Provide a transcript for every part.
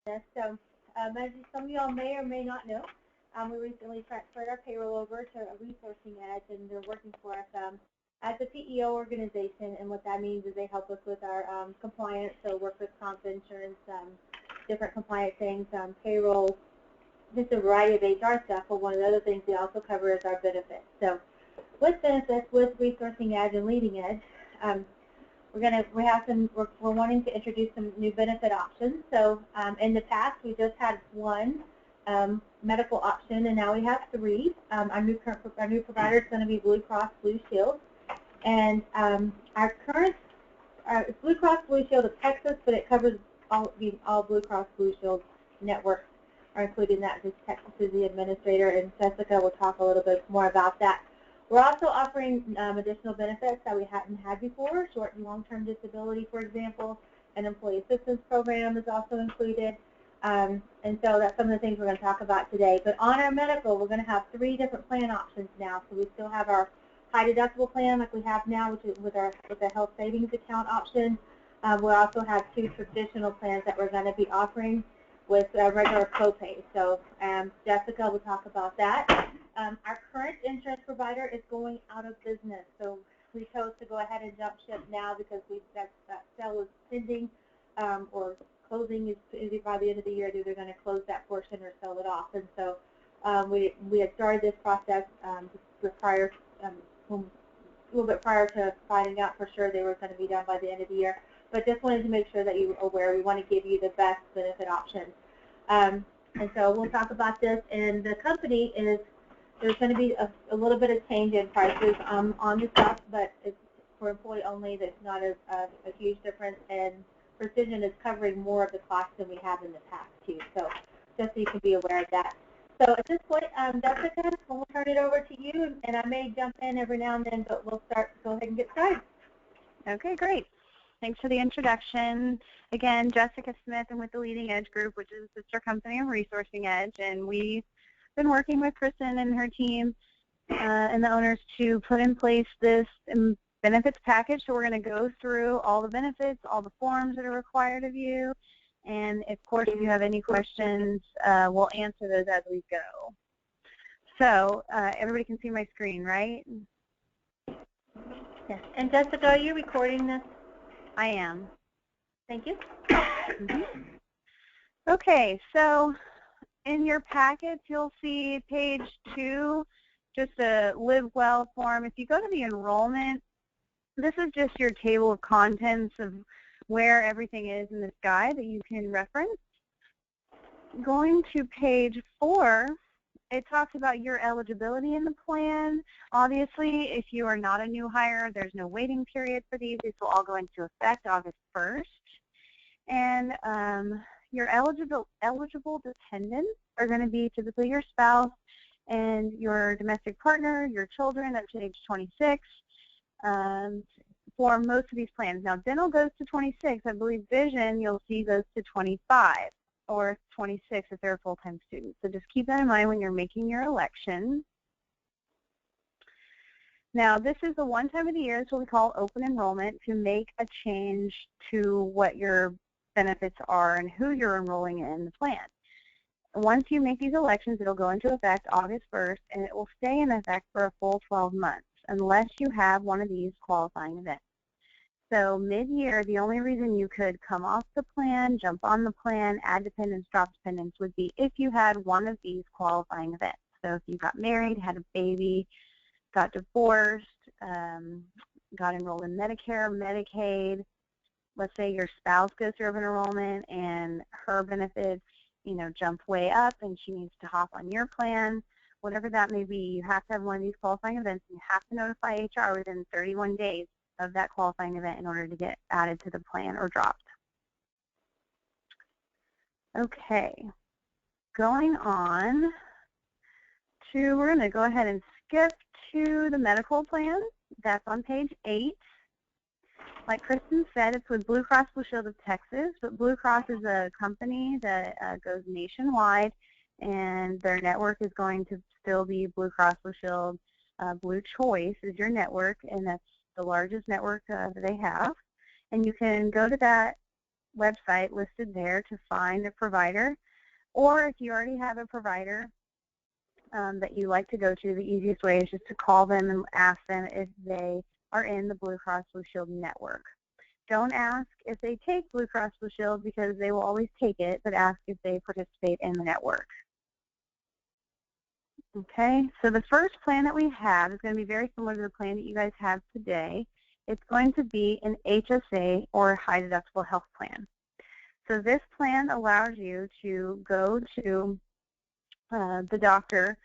Yes, so as some of y'all may or may not know, we recently transferred our payroll over to a resourcing edge, and they're working for us as a PEO organization. And what that means is they help us with our compliance, so workers' comp insurance, different compliance things, payroll, just a variety of HR stuff. But one of the other things they also cover is our benefits. So with benefits, with resourcing edge and leading edge, we're wanting to introduce some new benefit options. So in the past, we just had one medical option, and now we have three. Our new provider is going to be Blue Cross Blue Shield, and our current it's Blue Cross Blue Shield of Texas, but it covers all Blue Cross Blue Shield networks are included in that. Just Texas is the administrator, and Jessica will talk a little bit more about that. We're also offering additional benefits that we hadn't had before, short and long-term disability, for example. An employee assistance program is also included. And so that's some of the things we're going to talk about today. But on our medical, we're going to have 3 different plan options now. So we still have our high deductible plan like we have now, which is with the health savings account option. We also have 2 traditional plans that we're going to be offering with regular copay. So Jessica will talk about that. Our current insurance provider is going out of business, so we chose to go ahead and jump ship now because that sale is pending, or closing is by the end of the year. They're going to close that portion or sell it off, and so we had started this process a little bit prior to finding out for sure they were going to be done by the end of the year. But just wanted to make sure that you were aware. We want to give you the best benefit options, and so we'll talk about this. And the company is. There's going to be a little bit of change in prices on the stuff, but it's for employee only. That's not a huge difference, and Precision is covering more of the cost than we have in the past, too. So just so you can be aware of that. So at this point, Jessica, we'll turn it over to you, and I may jump in every now and then, but we'll go ahead and get started. Okay, great. Thanks for the introduction. Again, Jessica Smith, I'm with the Leading Edge Group, which is a sister company of Resourcing Edge, and we've been working with Kristen and her team and the owners to put in place this benefits package. So we're going to go through all the benefits, all the forms that are required of you, and of course if you have any questions, we'll answer those as we go. So everybody can see my screen, right? Yes. And Jessica, are you recording this? I am. Thank you. Okay, so in your packets, you'll see page 2, just a Live Well form. If you go to the enrollment, this is just your table of contents of where everything is in this guide that you can reference. Going to page 4, it talks about your eligibility in the plan. Obviously, if you are not a new hire, there's no waiting period for these. These will all go into effect August 1st. And your eligible dependents are going to be typically your spouse and your domestic partner, your children up to age 26 for most of these plans. Now, dental goes to 26. I believe vision, you'll see, goes to 25 or 26 if they're a full-time student. So just keep that in mind when you're making your election. Now, this is the one time of the year, it's what we call open enrollment, to make a change to what your benefits are and who you're enrolling in the plan. Once you make these elections, it'll go into effect August 1st, and it will stay in effect for a full 12 months unless you have one of these qualifying events. So mid-year, the only reason you could come off the plan, jump on the plan, add dependents, drop dependents would be if you had one of these qualifying events. So if you got married, had a baby, got divorced, got enrolled in Medicare, Medicaid. Let's say your spouse goes through open enrollment and her benefits, jump way up and she needs to hop on your plan. Whatever that may be, you have to have one of these qualifying events, and you have to notify HR within 31 days of that qualifying event in order to get added to the plan or dropped. Okay, going on to, we're going to go ahead and skip to the medical plan. That's on page 8. Like Kristen said, it's with Blue Cross Blue Shield of Texas, but Blue Cross is a company that goes nationwide, and their network is going to still be Blue Cross Blue Shield. Blue Choice is your network, and that's the largest network that they have. And you can go to that website listed there to find a provider, or if you already have a provider that you like to go to, the easiest way is just to call them and ask them if they are in the Blue Cross Blue Shield network. Don't ask if they take Blue Cross Blue Shield because they will always take it, but ask if they participate in the network. Okay, so the first plan that we have is going to be very similar to the plan that you guys have today. It's going to be an HSA or high deductible health plan. So this plan allows you to go to the doctor,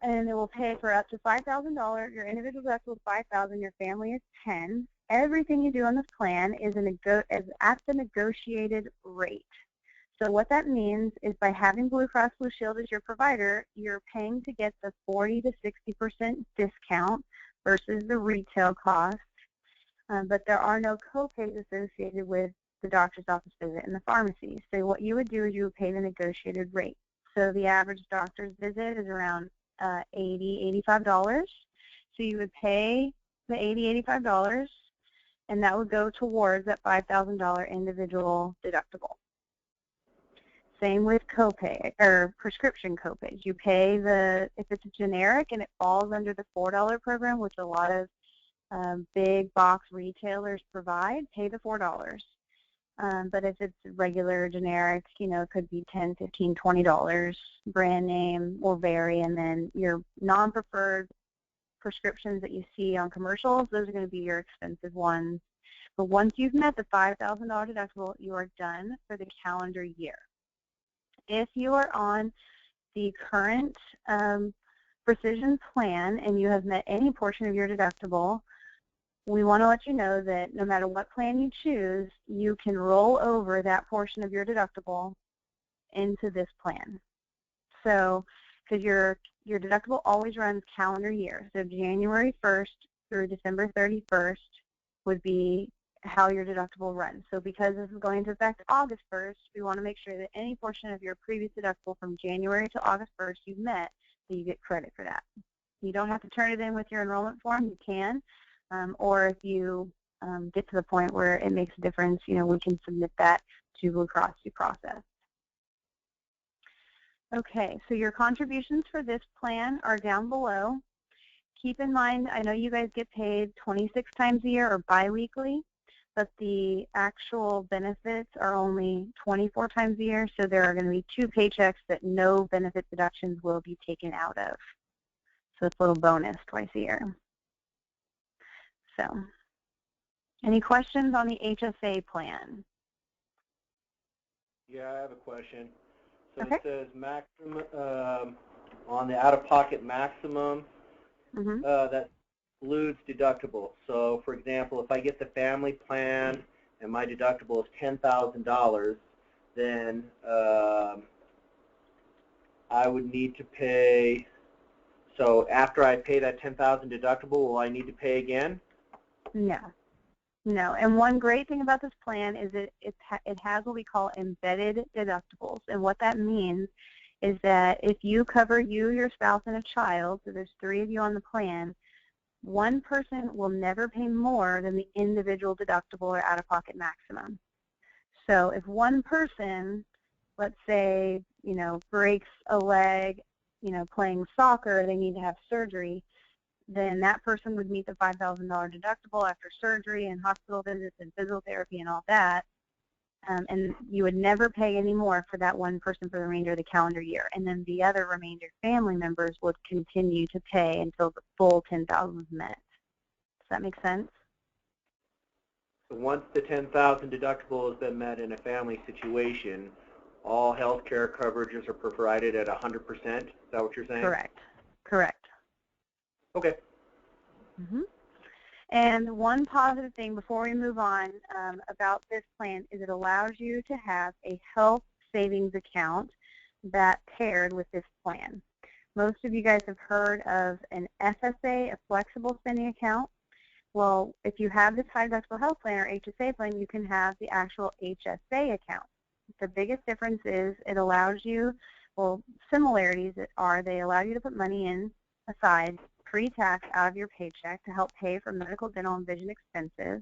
and it will pay for up to $5,000. Your individual deductible is $5,000. Your family is $10,000. Everything you do on this plan is at the negotiated rate. So what that means is by having Blue Cross Blue Shield as your provider, you're paying to get the 40 to 60% discount versus the retail cost, but there are no copays associated with the doctor's office visit and the pharmacy. So what you would do is you would pay the negotiated rate. So the average doctor's visit is around $80, $85. So you would pay the $80, $85, and that would go towards that $5,000 individual deductible. Same with copay or prescription copays. You pay if it's a generic and it falls under the $4 program, which a lot of big box retailers provide, pay the $4. But if it's regular generic, it could be $10, $15, $20. Brand name will vary, and then your non-preferred prescriptions that you see on commercials, those are going to be your expensive ones. But once you've met the $5,000 deductible, you are done for the calendar year. If you are on the current Precision plan and you have met any portion of your deductible, we want to let you know that no matter what plan you choose, you can roll over that portion of your deductible into this plan. So, because your deductible always runs calendar year, so January 1st through December 31st would be how your deductible runs. So because this is going to affect August 1st, we want to make sure that any portion of your previous deductible from January to August 1st you've met, so you get credit for that. You don't have to turn it in with your enrollment form. You can. Or if you get to the point where it makes a difference, we can submit that to Blue Cross to process. Okay, so your contributions for this plan are down below. Keep in mind, I know you guys get paid 26 times a year or biweekly, but the actual benefits are only 24 times a year, so there are going to be 2 paychecks that no benefit deductions will be taken out of. So it's a little bonus twice a year. So, any questions on the HSA plan? Yeah, I have a question. So Okay. It says maximum on the out-of-pocket maximum, that excludes deductible. So, for example, if I get the family plan and my deductible is $10,000, then I would need to pay. So after I pay that $10,000 deductible, will I need to pay again? No. No. And one great thing about this plan is that it has what we call embedded deductibles. And what that means is that if you cover you, your spouse, and a child, so there's 3 of you on the plan, one person will never pay more than the individual deductible or out-of-pocket maximum. So if one person, let's say, breaks a leg, playing soccer, they need to have surgery, then that person would meet the $5,000 deductible after surgery and hospital visits and physical therapy and all that. And you would never pay any more for that one person for the remainder of the calendar year. And then the other remainder family members would continue to pay until the full $10,000 is met. Does that make sense? So once the $10,000 deductible has been met in a family situation, all health care coverages are provided at 100%? Is that what you're saying? Correct. Correct. Okay. And one positive thing before we move on about this plan is it allows you to have a health savings account that paired with this plan. Most of you guys have heard of an FSA, a flexible spending account. Well, if you have this high deductible health plan or HSA plan, you can have the actual HSA account. The biggest difference is it allows you, well, similarities are they allow you to put money in aside pre-tax out of your paycheck to help pay for medical, dental, and vision expenses.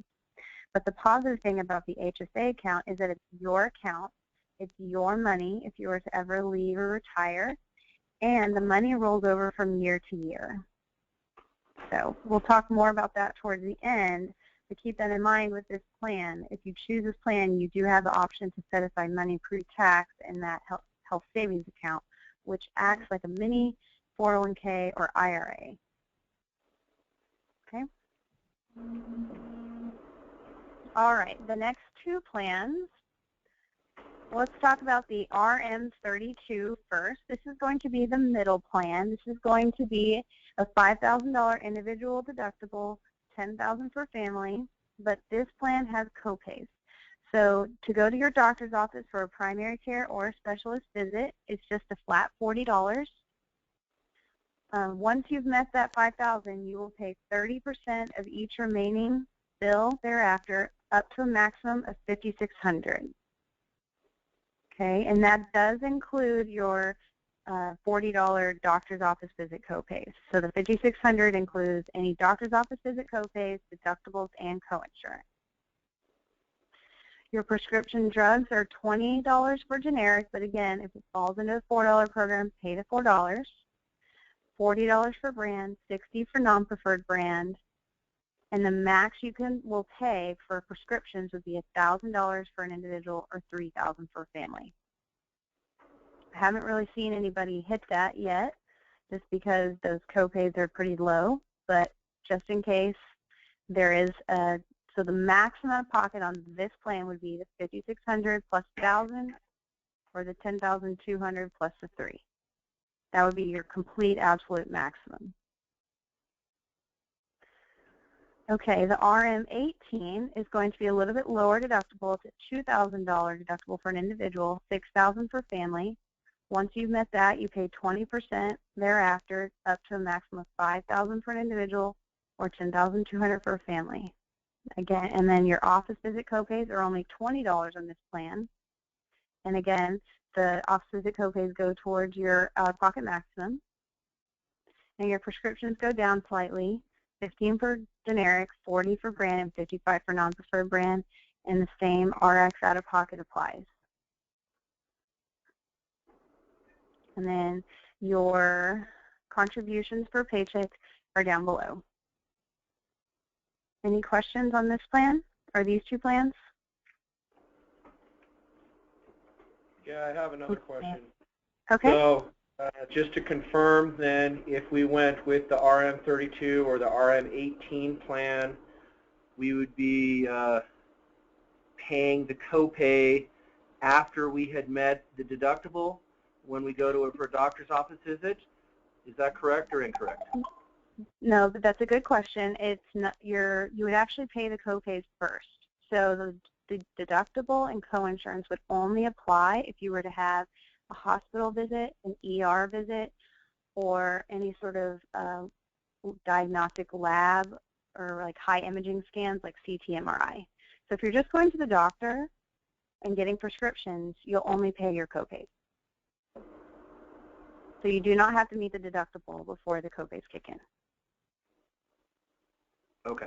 But the positive thing about the HSA account is that it's your account, it's your money if you were to ever leave or retire, and the money rolls over from year to year. So we'll talk more about that towards the end, but keep that in mind with this plan. If you choose this plan, you do have the option to set aside money pre-tax in that health savings account, which acts like a mini 401k or IRA. Okay? All right, the next two plans, let's talk about the RM32 first. This is going to be the middle plan. This is going to be a $5,000 individual deductible, $10,000 for family, but this plan has copays. So to go to your doctor's office for a primary care or a specialist visit, it's just a flat $40. Once you've met that $5,000, you will pay 30% of each remaining bill thereafter, up to a maximum of $5,600. Okay, and that does include your $40 doctor's office visit copays. So the $5,600 includes any doctor's office visit copays, deductibles, and coinsurance. Your prescription drugs are $20 for generic, but again, if it falls into the $4 program, pay the $4. $40 for brand, $60 for non-preferred brand, and the max you will pay for prescriptions would be $1,000 for an individual or $3,000 for a family. I haven't really seen anybody hit that yet, just because those copays are pretty low, but just in case there is a, so the maximum out of pocket on this plan would be the $5,600 plus $1,000 or the $10,200 plus the $3,000. That would be your complete absolute maximum. Okay, the RM18 is going to be a little bit lower deductible. It's a $2,000 deductible for an individual, $6,000 for family. Once you've met that, you pay 20% thereafter, up to a maximum of $5,000 for an individual or $10,200 for a family. Again, and then your office visit copays are only $20 on this plan. And again, the office visit copays go towards your out-of-pocket maximum. And your prescriptions go down slightly, 15 for generic, 40 for brand, and 55 for non-preferred brand, and the same RX out-of-pocket applies. And then your contributions per paycheck are down below. Any questions on this plan, or these two plans? Yeah, I have another question. Okay. So just to confirm then, if we went with the RM32 or the RM18 plan, we would be paying the copay after we had met the deductible when we go for a doctor's office visit. Is that correct or incorrect? No, but that's a good question. It's not you would actually pay the copays first. So the deductible and coinsurance would only apply if you were to have a hospital visit, an ER visit, or any sort of diagnostic lab or like high imaging scans like CT, MRI. So if you're just going to the doctor and getting prescriptions, you'll only pay your copays. So you do not have to meet the deductible before the copays kick in. Okay.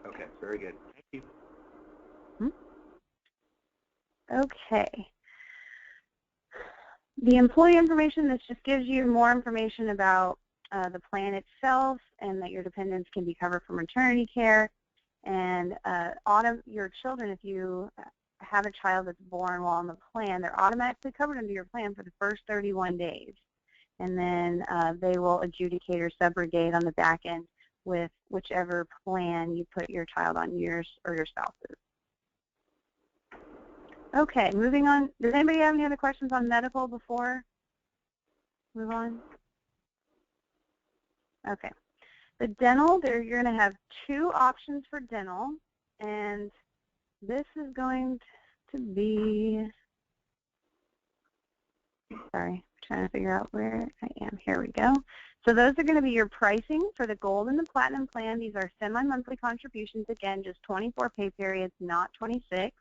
Okay, very good. Thank you. Okay. The employee information, this just gives you more information about the plan itself and that your dependents can be covered for maternity care. And your children, if you have a child that's born while on the plan, they're automatically covered under your plan for the first 31 days. And then they will adjudicate or subrogate on the back end with whichever plan you put your child on, yours or your spouse's. Okay, moving on. Does anybody have any other questions on medical before we move on? Okay. The dental, you're going to have two options for dental, and this is going to be, sorry, I'm trying to figure out where I am. Here we go. So those are going to be your pricing for the gold and the platinum plan. These are semi-monthly contributions, again, just 24 pay periods, not 26.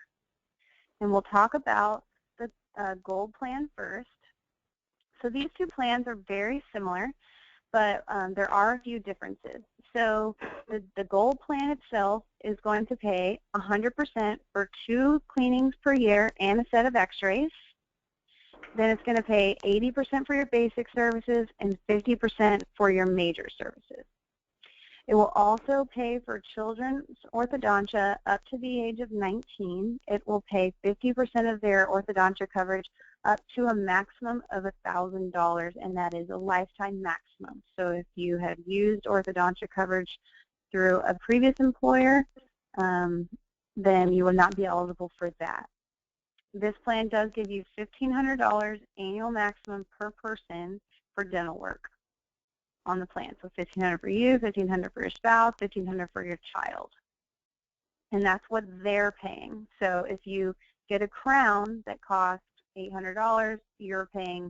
And we'll talk about the gold plan first. So these two plans are very similar, but there are a few differences. So the Gold plan itself is going to pay 100% for 2 cleanings per year and a set of x-rays. Then it's going to pay 80% for your basic services and 50% for your major services. It will also pay for children's orthodontia up to the age of 19. It will pay 50% of their orthodontia coverage up to a maximum of $1,000, and that is a lifetime maximum. So if you have used orthodontia coverage through a previous employer, then you will not be eligible for that. This plan does give you $1,500 annual maximum per person for dental work on the plan. So $1,500 for you, $1,500 for your spouse, $1,500 for your child. And that's what they're paying. So if you get a crown that costs $800, you're paying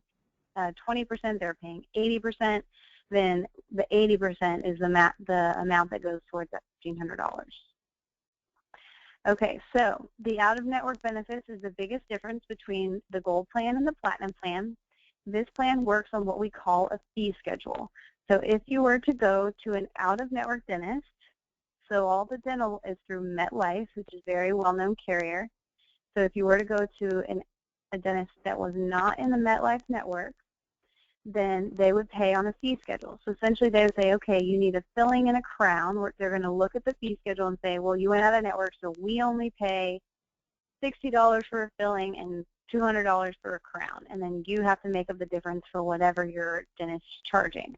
20%, they're paying 80%, then the 80% is the amount that goes towards that $1,500. Okay, so the out-of-network benefits is the biggest difference between the Gold plan and the Platinum plan. This plan works on what we call a fee schedule. So if you were to go to an out-of-network dentist, so all the dental is through MetLife, which is a very well-known carrier. So if you were to go to a dentist that was not in the MetLife network, then they would pay on a fee schedule. So essentially they would say, okay, you need a filling and a crown. They're going to look at the fee schedule and say, well, you went out of network, so we only pay $60 for a filling and $200 for a crown. And then you have to make up the difference for whatever your dentist is charging.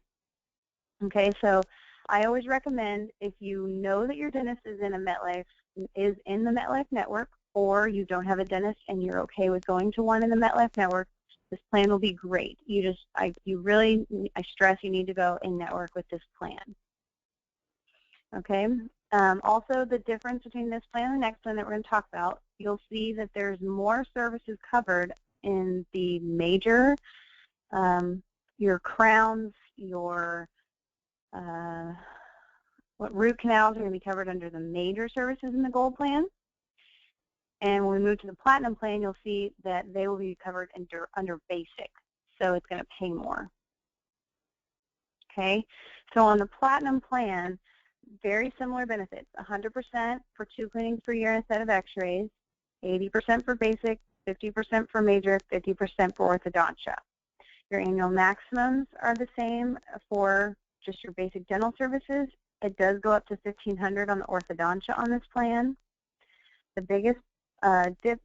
Okay, so I always recommend if you know that your dentist is in in the MetLife network, or you don't have a dentist and you're okay with going to one in the MetLife network, this plan will be great. I stress you need to go in network with this plan. Okay. Also, the difference between this plan and the next plan that we're going to talk about, you'll see that there's more services covered in the major, your crowns, your root canals are going to be covered under the major services in the Gold plan. And when we move to the Platinum plan, you'll see that they will be covered under basic, so it's going to pay more. Okay, so on the Platinum plan, very similar benefits, 100% for 2 cleanings per year and a set of x-rays, 80% for basic, 50% for major, 50% for orthodontia. Your annual maximums are the same for just your basic dental services. It does go up to $1,500 on the orthodontia on this plan. The biggest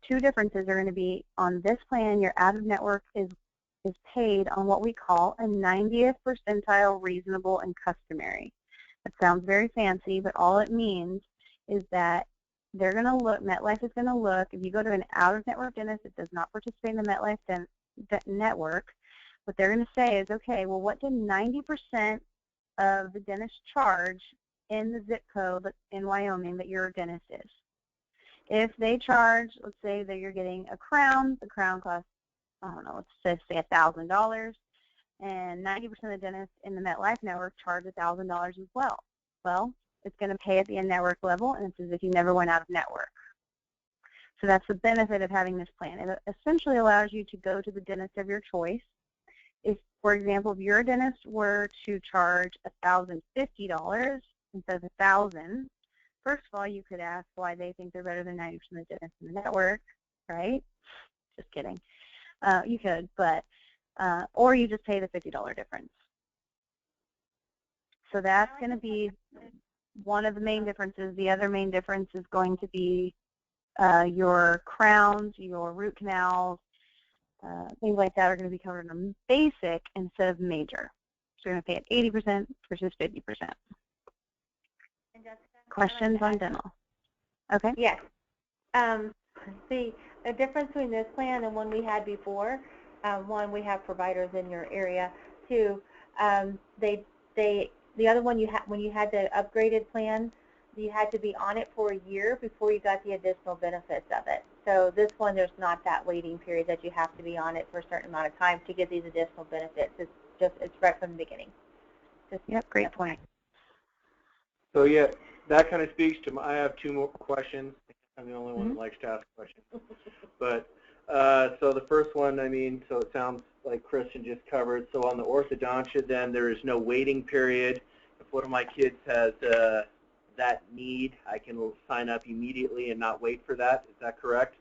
two differences are going to be on this plan, your out-of-network is paid on what we call a 90th percentile reasonable and customary. That sounds very fancy, but all it means is that they're going to look, MetLife is going to look, if you go to an out-of-network dentist that does not participate in the MetLife network, what they're going to say is, okay, well, what did 90% of the dentist charge in the zip code in Wyoming that your dentist is? If they charge, let's say that you're getting a crown, the crown costs, I don't know, let's say $1,000, and 90% of the dentists in the MetLife network charge $1,000 as well. Well, it's going to pay at the in-network level, and it's as if you never went out of network. So that's the benefit of having this plan. It essentially allows you to go to the dentist of your choice. If, for example, if your dentist were to charge $1,050 instead of $1,000, first of all, you could ask why they think they're better than 90% of the dentists in the network, right? Just kidding. You could, but, or you just pay the $50 difference. So that's going to be one of the main differences. The other main difference is going to be your crowns, your root canals, things like that are going to be covered in basic instead of major. So you're going to pay at 80% versus 50%. Questions on dental? Okay. Yes. The difference between this plan and one we had before, one, we have providers in your area. Two, the other one when you had the upgraded plan, you had to be on it for a year before you got the additional benefits of it. So this one, there's not that waiting period that you have to be on it for a certain amount of time to get these additional benefits. It's right from the beginning. Yep, great point. So yeah, that kind of speaks to I have 2 more questions. I'm the only one that likes to ask questions. But so the first one, I mean, so it sounds like Kristen just covered. So on the orthodontia, then there is no waiting period. If one of my kids has that need, I can sign up immediately and not wait for that. Is that correct?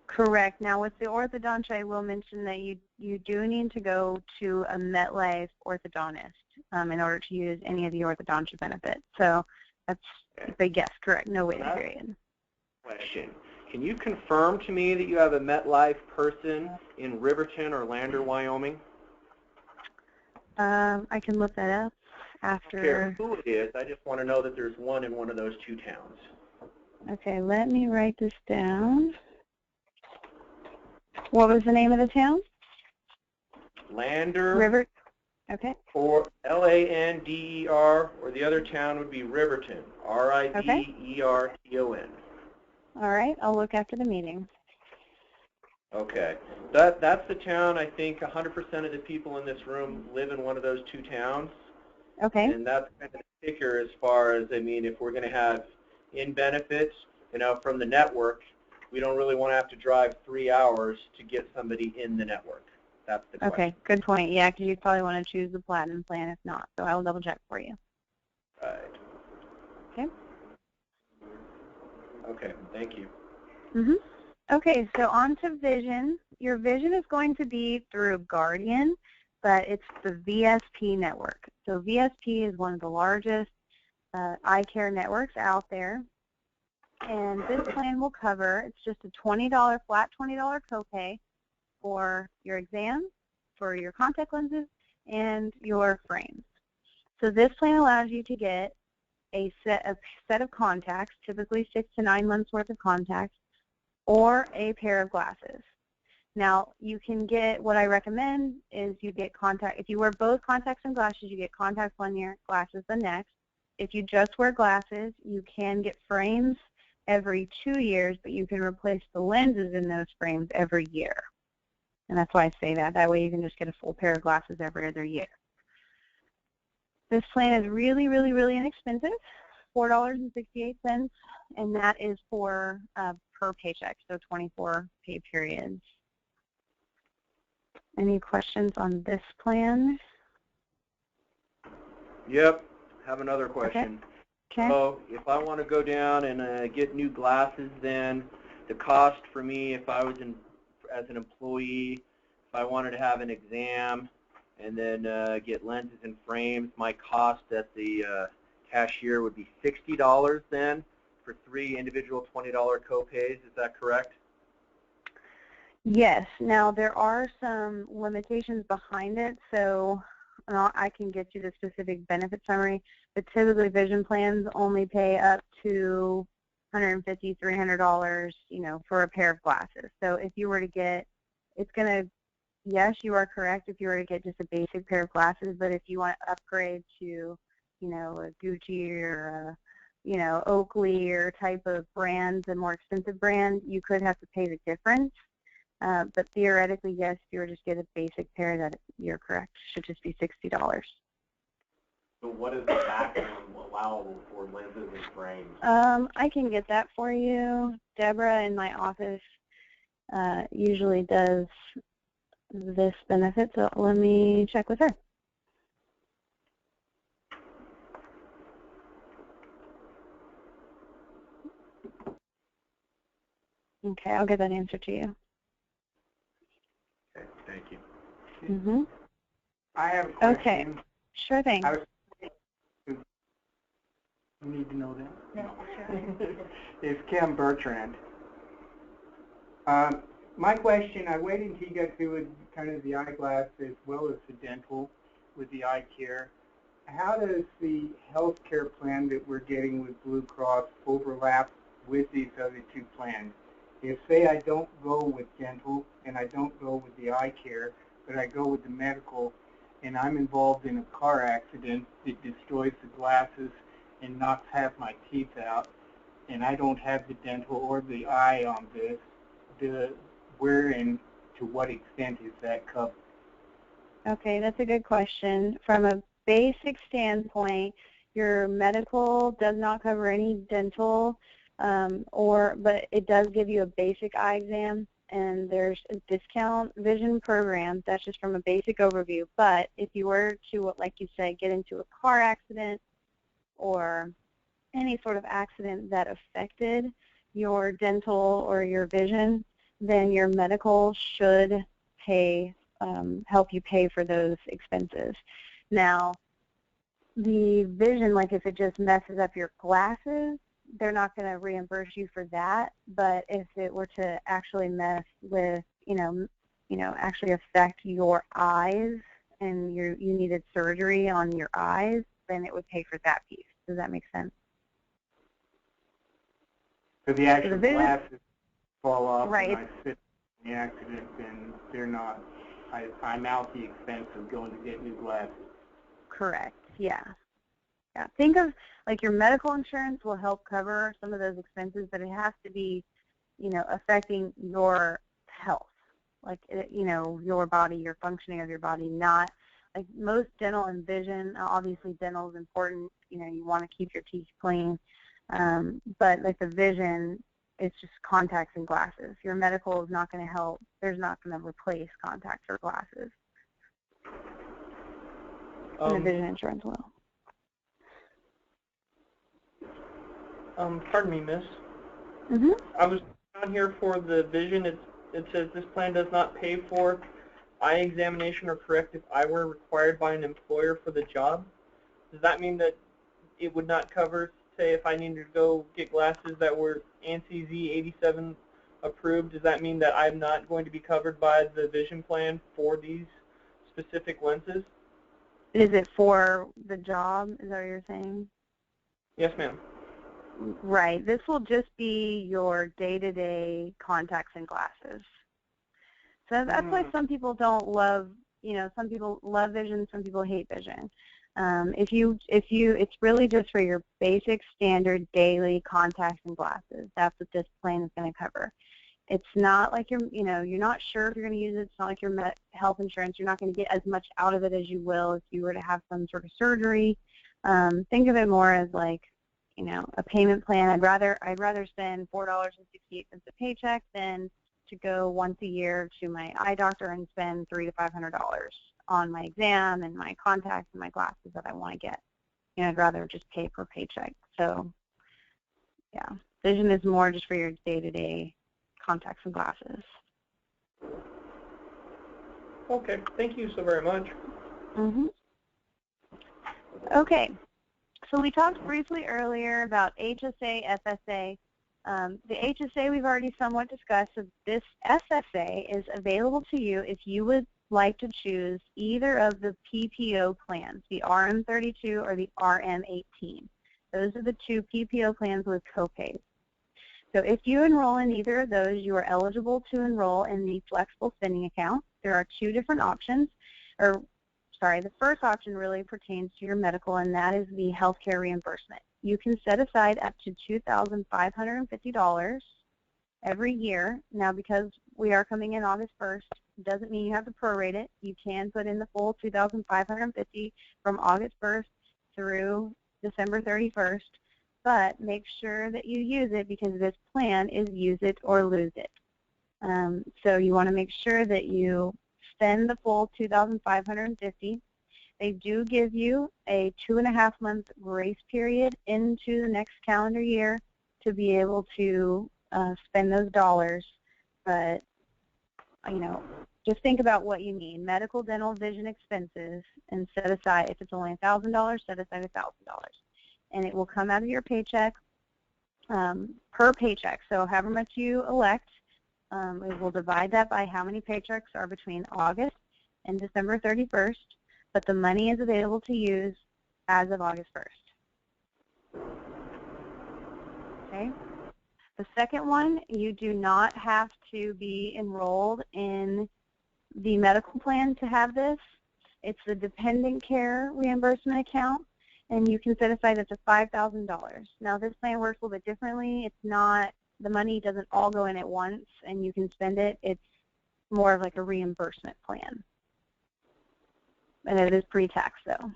Correct. Now, with the orthodontist, I will mention that you do need to go to a MetLife orthodontist in order to use any of the orthodontia benefits. So that's a big yes, correct. No waiting period. Question. Can you confirm to me that you have a MetLife person in Riverton or Lander, Wyoming? I can look that up after. I don't care who it is. I just want to know that there's one in one of those two towns. Okay, let me write this down. What was the name of the town? Lander. River. Okay. Or Lander, or the other town would be Riverton. Riverton. All right, I'll look after the meeting. Okay. That's the town. I think 100% of the people in this room live in one of those two towns. Okay. And that's kind of the kicker as far as, I mean, if we're going to have in benefits, you know, from the network, we don't really want to have to drive 3 hours to get somebody in the network. That's the question. Okay, good point. Yeah, because you'd probably want to choose the platinum plan if not. So I will double check for you. Right. Okay. Okay, thank you. Mm-hmm. Okay, so on to vision. Your vision is going to be through Guardian, but it's the VSP network. So VSP is one of the largest eye care networks out there. And this plan will cover, it's just a flat $20 copay for your exam, for your contact lenses, and your frames. So this plan allows you to get a set of contacts, typically 6 to 9 months worth of contacts, or a pair of glasses. Now, you can get, what I recommend is you get if you wear both contacts and glasses, you get contacts 1 year, glasses the next. If you just wear glasses, you can get frames every 2 years, but you can replace the lenses in those frames every year. And that's why I say that. That way you can just get a full pair of glasses every other year. This plan is really, really, really inexpensive, $4.68, and that is for per paycheck, so 24 pay periods. Any questions on this plan? Yep, have another question. Okay. So if I want to go down and get new glasses, then the cost for me, if I was as an employee, if I wanted to have an exam and then get lenses and frames, my cost at the cashier would be $60 then for 3 individual $20 copays. Is that correct? Yes. Now, there are some limitations behind it, so I can get you the specific benefit summary, but typically vision plans only pay up to $150, $300, you know, for a pair of glasses. So if you were to get, it's going to, yes, you are correct if you were to get just a basic pair of glasses, but if you want to upgrade to, you know, a Gucci or a, you know, Oakley or type of brands, a more expensive brand, you could have to pay the difference. But theoretically, yes, if you were just get a basic pair, that you're correct, should just be $60. So what is the maximum allowable for lenses and frames? I can get that for you. Deborah in my office usually does this benefit, so let me check with her. Okay, I'll get that answer to you. Okay, thank you. Mm-hmm. I have a question. Okay, sure thing. You need to know that? No, sure. It's Kim Bertrand. My question, I waited until you got through with kind of the eyeglass as well as the dental with the eye care. How does the health care plan that we're getting with Blue Cross overlap with these other two plans? If, say, I don't go with dental and I don't go with the eye care, but I go with the medical, and I'm involved in a car accident that destroys the glasses and knocks half my teeth out, and I don't have the dental or the eye on this, where and to what extent is that covered? Okay, that's a good question. From a basic standpoint, your medical does not cover any dental, but it does give you a basic eye exam, and there's a discount vision program. That's just from a basic overview. But if you were to, like you said, get into a car accident or any sort of accident that affected your dental or your vision, then your medical should pay, help you pay for those expenses. Now, the vision, like if it just messes up your glasses, they're not going to reimburse you for that. But if it were to actually mess with, actually affect your eyes and you needed surgery on your eyes, then it would pay for that piece. Does that make sense? So the actual vision, glasses fall off right. when I sit in the accident, and they're not, I'm out the expense of going to get new glasses. Correct, yeah. Yeah. Think of, like, your medical insurance will help cover some of those expenses, but it has to be, affecting your health, like, your body, your functioning of your body, not, like most dental and vision, obviously dental is important, you want to keep your teeth clean, but like the vision, it's just contacts and glasses. Your medical is not going to help. There's not going to replace contacts or glasses. And the vision insurance will. Pardon me, miss. Mm-hmm. I was down here for the vision. It says this plan does not pay for eye examination or corrective eyewear required by an employer for the job. Does that mean that it would not cover, say, if I needed to go get glasses that were ANSI Z87 approved? Does that mean that I'm not going to be covered by the vision plan for these specific lenses? Is it for the job? Is that what you're saying? Yes, ma'am. Right. This will just be your day-to-day contacts and glasses. So that's why some people don't love, some people love vision, some people hate vision. It's really just for your basic, standard, daily contacts and glasses. That's what this plan is going to cover. It's not like you're not sure if you're going to use it. It's not like your health insurance. You're not going to get as much out of it as you will if you were to have some sort of surgery. Think of it more as like, a payment plan. I'd rather spend $4.68 a paycheck than to go once a year to my eye doctor and spend $300 to $500 on my exam and my contacts and my glasses that I want to get. I'd rather just pay per paycheck. So, yeah, vision is more just for your day-to-day contacts and glasses. Okay, thank you so very much. Mm-hmm. Okay, so we talked briefly earlier about HSA, FSA. The HSA we've already somewhat discussed. So this FSA is available to you if you would like to choose either of the PPO plans, the RM32 or the RM18. Those are the two PPO plans with copays. So if you enroll in either of those, you are eligible to enroll in the flexible spending account. There are two different options, the first option really pertains to your medical, and that is the healthcare reimbursement. You can set aside up to $2,550 every year. Now, because we are coming in August 1st, it doesn't mean you have to prorate it. You can put in the full $2,550 from August 1st through December 31st, but make sure that you use it because this plan is use it or lose it. So you want to make sure that you spend the full $2,550. They do give you a 2.5-month grace period into the next calendar year to be able to spend those dollars. But, just think about what you need. Medical, dental, vision expenses, and set aside, if it's only $1,000, set aside $1,000. And it will come out of your paycheck per paycheck. So however much you elect, we will divide that by how many paychecks are between August and December 31st, but the money is available to use as of August 1st. Okay? The second one, you do not have to be enrolled in the medical plan to have this. It's the dependent care reimbursement account, and you can set aside up to $5,000. Now, this plan works a little bit differently. It's not, the money doesn't all go in at once and you can spend it. It's more of like a reimbursement plan. And it is pre-tax, though.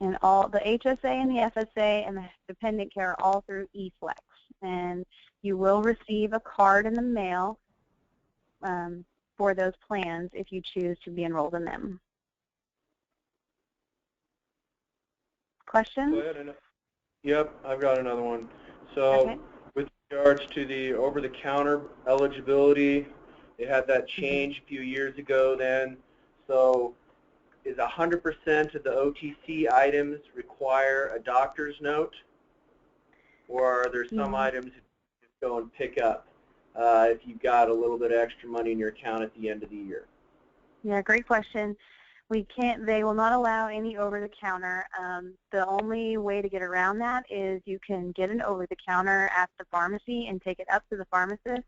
And all the HSA and the FSA and the dependent care are all through eFlex. And you will receive a card in the mail for those plans if you choose to be enrolled in them. Questions? Go ahead. Yep, I've got another one. So okay. with regards to the over-the-counter eligibility, they had that change a few years ago then. So is 100% of the OTC items require a doctor's note? Or are there some items you just go and pick up if you've got a little bit of extra money in your account at the end of the year? Yeah, great question. They will not allow any over-the-counter. The only way to get around that is you can get an over-the-counter at the pharmacy and take it up to the pharmacist.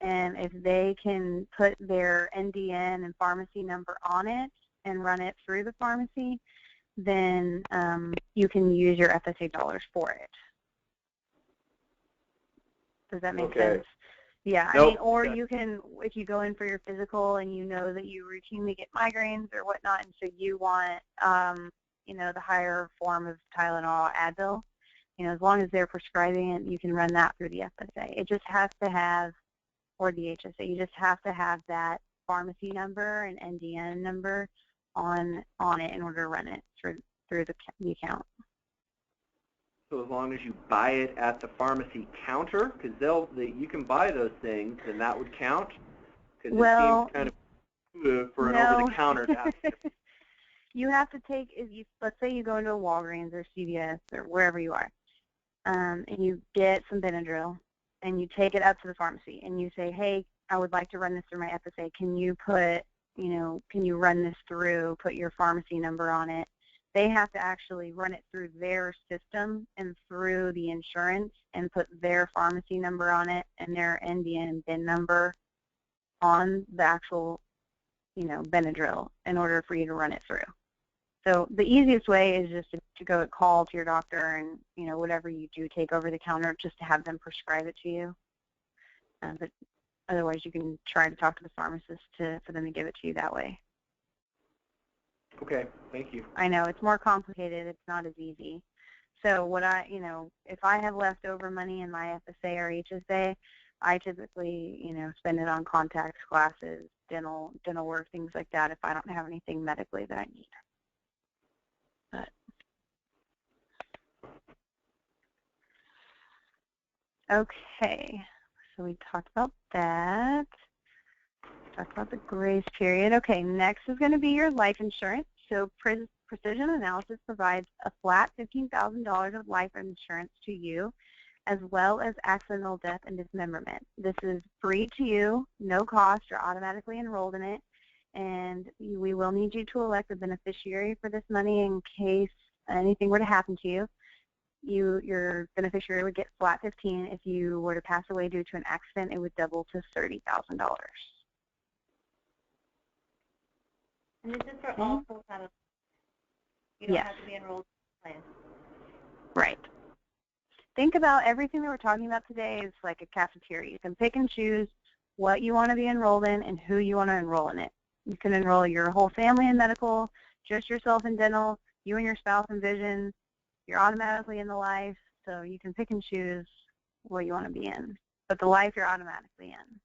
And if they can put their NDN and pharmacy number on it and run it through the pharmacy, then you can use your FSA dollars for it. Does that make sense? Yeah, Nope. I mean, or you can, if you go in for your physical and you know that you routinely get migraines or whatnot, and so you want, you know, the higher form of Tylenol, Advil, you know, as long as they're prescribing it, you can run that through the FSA. It just has to have, or the HSA, you just have to have that pharmacy number and NDN number on it in order to run it through the account. So as long as you buy it at the pharmacy counter, because you can buy those things, then that would count? Because it seems kind of for an over-the-counter to have to. You have to take, let's say you go into a Walgreens or CVS or wherever you are, and you get some Benadryl, and you take it up to the pharmacy, and you say, hey, I would like to run this through my FSA. Can you put, you know, can you run this through, put your pharmacy number on it? They have to actually run it through their system and through the insurance and put their pharmacy number on it and their NDN and BIN number on the actual, you know, Benadryl in order for you to run it through. So the easiest way is just to go call to your doctor and, you know, whatever you do take over the counter, just to have them prescribe it to you. But otherwise, you can try to talk to the pharmacist for them to give it to you that way. Okay, thank you. I know, it's more complicated. It's not as easy. So what you know, if I have leftover money in my FSA or HSA, I typically, you know, spend it on contacts, glasses, dental work, things like that if I don't have anything medically that I need. But okay, so we talked about that. Talked about the grace period. Okay, next is going to be your life insurance. So Precision Analysis provides a flat $15,000 of life insurance to you, as well as accidental death and dismemberment. This is free to you, no cost. You're automatically enrolled in it, and we will need you to elect a beneficiary for this money in case anything were to happen to you. Your beneficiary would get flat $15,000. If you were to pass away due to an accident, it would double to $30,000. And this is for all full-time. You don't have to be enrolled in the plan. Right. Think about everything that we're talking about today is like a cafeteria. You can pick and choose what you want to be enrolled in and who you want to enroll in it. You can enroll your whole family in medical, just yourself in dental, you and your spouse in vision. You're automatically in the life, so you can pick and choose what you want to be in. But the life, you're automatically in.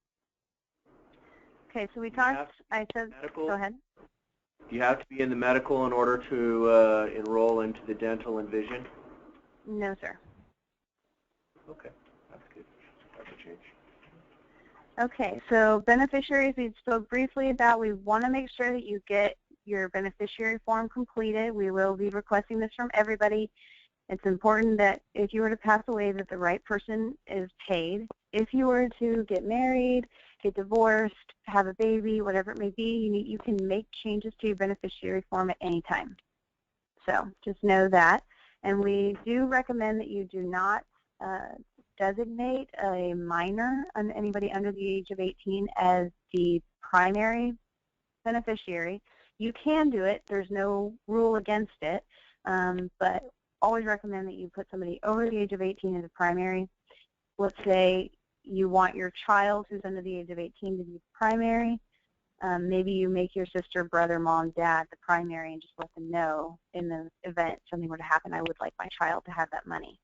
Okay, so we talked, I said, go ahead. Do you have to be in the medical in order to enroll into the dental and vision? No, sir. Okay, that's good. That's a change. Okay, so beneficiaries we spoke briefly about. We want to make sure that you get your beneficiary form completed. We will be requesting this from everybody. It's important that if you were to pass away that the right person is paid. If you were to get married, get divorced, have a baby, whatever it may be, you can make changes to your beneficiary form at any time. So just know that. And we do recommend that you do not designate a minor, anybody under the age of 18, as the primary beneficiary. You can do it. There's no rule against it, but always recommend that you put somebody over the age of 18 as a primary. Let's say you want your child who's under the age of 18 to be primary. Maybe you make your sister, brother, mom, dad the primary and just let them know in the event something were to happen, I would like my child to have that money.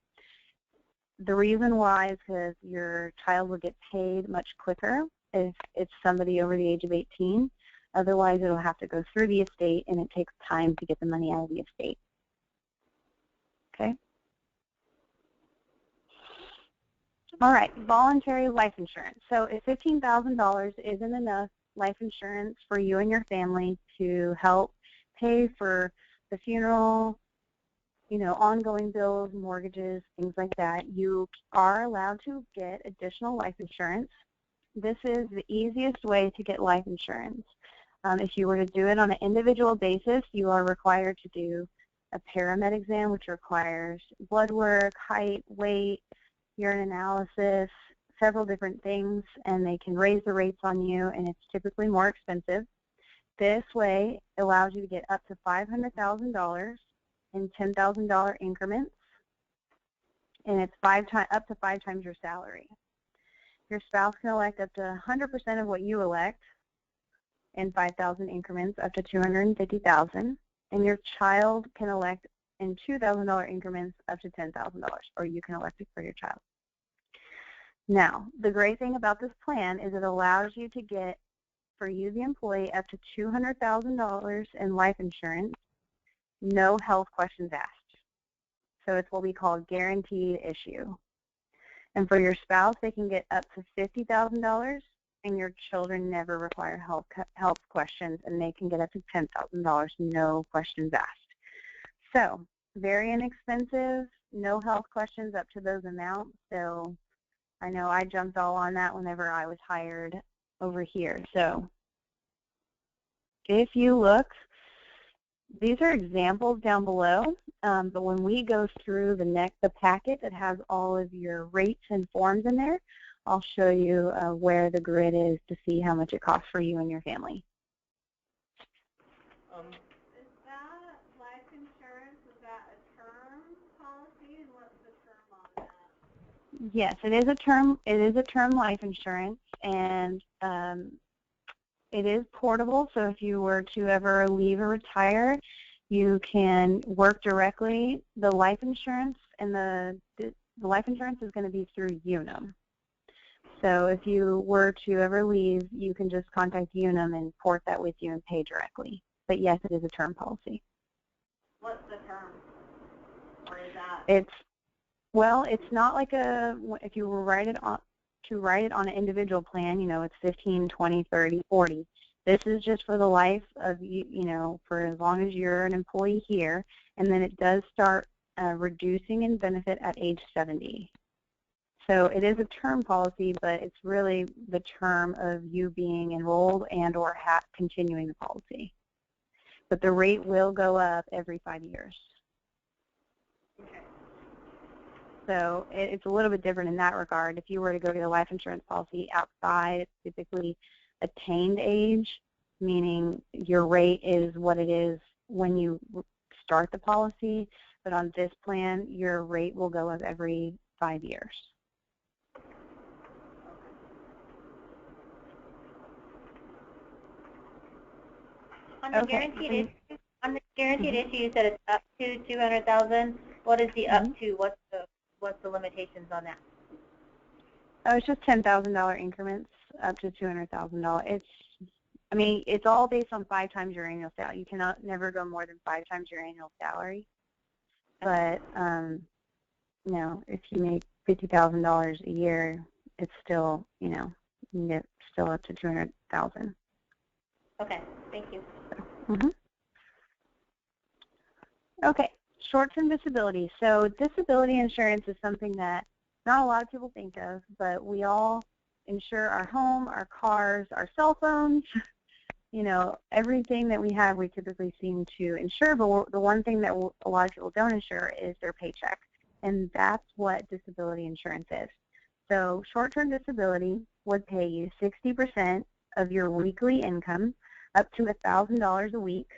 The reason why is because your child will get paid much quicker if it's somebody over the age of 18. Otherwise, it'll have to go through the estate, and it takes time to get the money out of the estate. Okay. All right, voluntary life insurance. So if $15,000 isn't enough life insurance for you and your family to help pay for the funeral, ongoing bills, mortgages, things like that, you are allowed to get additional life insurance. This is the easiest way to get life insurance. If you were to do it on an individual basis, you are required to do a paramed exam, which requires blood work, height, weight, urine analysis, several different things, and they can raise the rates on you, and it's typically more expensive. This way allows you to get up to $500,000 in $10,000 increments, and it's up to 5 times your salary. Your spouse can elect up to 100% of what you elect in 5,000 increments up to $250,000, and your child can elect in $2,000 increments up to $10,000, or you can elect it for your child. Now, the great thing about this plan is it allows you to get, for you, the employee, up to $200,000 in life insurance, no health questions asked. So it's what we call guaranteed issue. And for your spouse, they can get up to $50,000, and your children never require health questions, and they can get up to $10,000, no questions asked. So very inexpensive, no health questions up to those amounts. So I know I jumped all on that whenever I was hired over here. So if you look, these are examples down below, but when we go through the packet that has all of your rates and forms in there, I'll show you where the grid is to see how much it costs for you and your family. Is that life insurance, is that a term policy, and what's the term on that? Yes, it is a term life insurance, and it is portable, so if you were to ever leave or retire, you can work directly. The life insurance and the life insurance is going to be through Unum. So if you were to ever leave, you can just contact Unum and port that with you and pay directly. But yes, it is a term policy. What's the term? Or is that? It's not like if you were write it on an individual plan, it's 15, 20, 30, 40. This is just for the life of you, for as long as you're an employee here, and then it does start reducing in benefit at age 70. So it is a term policy, but it's really the term of you being enrolled and or continuing the policy. But the rate will go up every 5 years. Okay. So it's a little bit different in that regard. If you were to go get a life insurance policy outside, it's typically attained age, meaning your rate is what it is when you start the policy. But on this plan, your rate will go up every 5 years. On the guaranteed issue, you said it's up to $200,000. What is the up to? What's the limitations on that? Oh, it's just $10,000 increments up to $200,000. It's all based on 5 times your annual salary. You cannot never go more than 5 times your annual salary. But if you make $50,000 a year, it's still, you can get still up to $200,000. Okay, thank you. Okay, short-term disability. So disability insurance is something that not a lot of people think of, but we all insure our home, our cars, our cell phones. Everything that we have, we typically seem to insure, but the one thing that a lot of people don't insure is their paycheck, and that's what disability insurance is. So short-term disability would pay you 60% of your weekly income, up to $1,000 a week,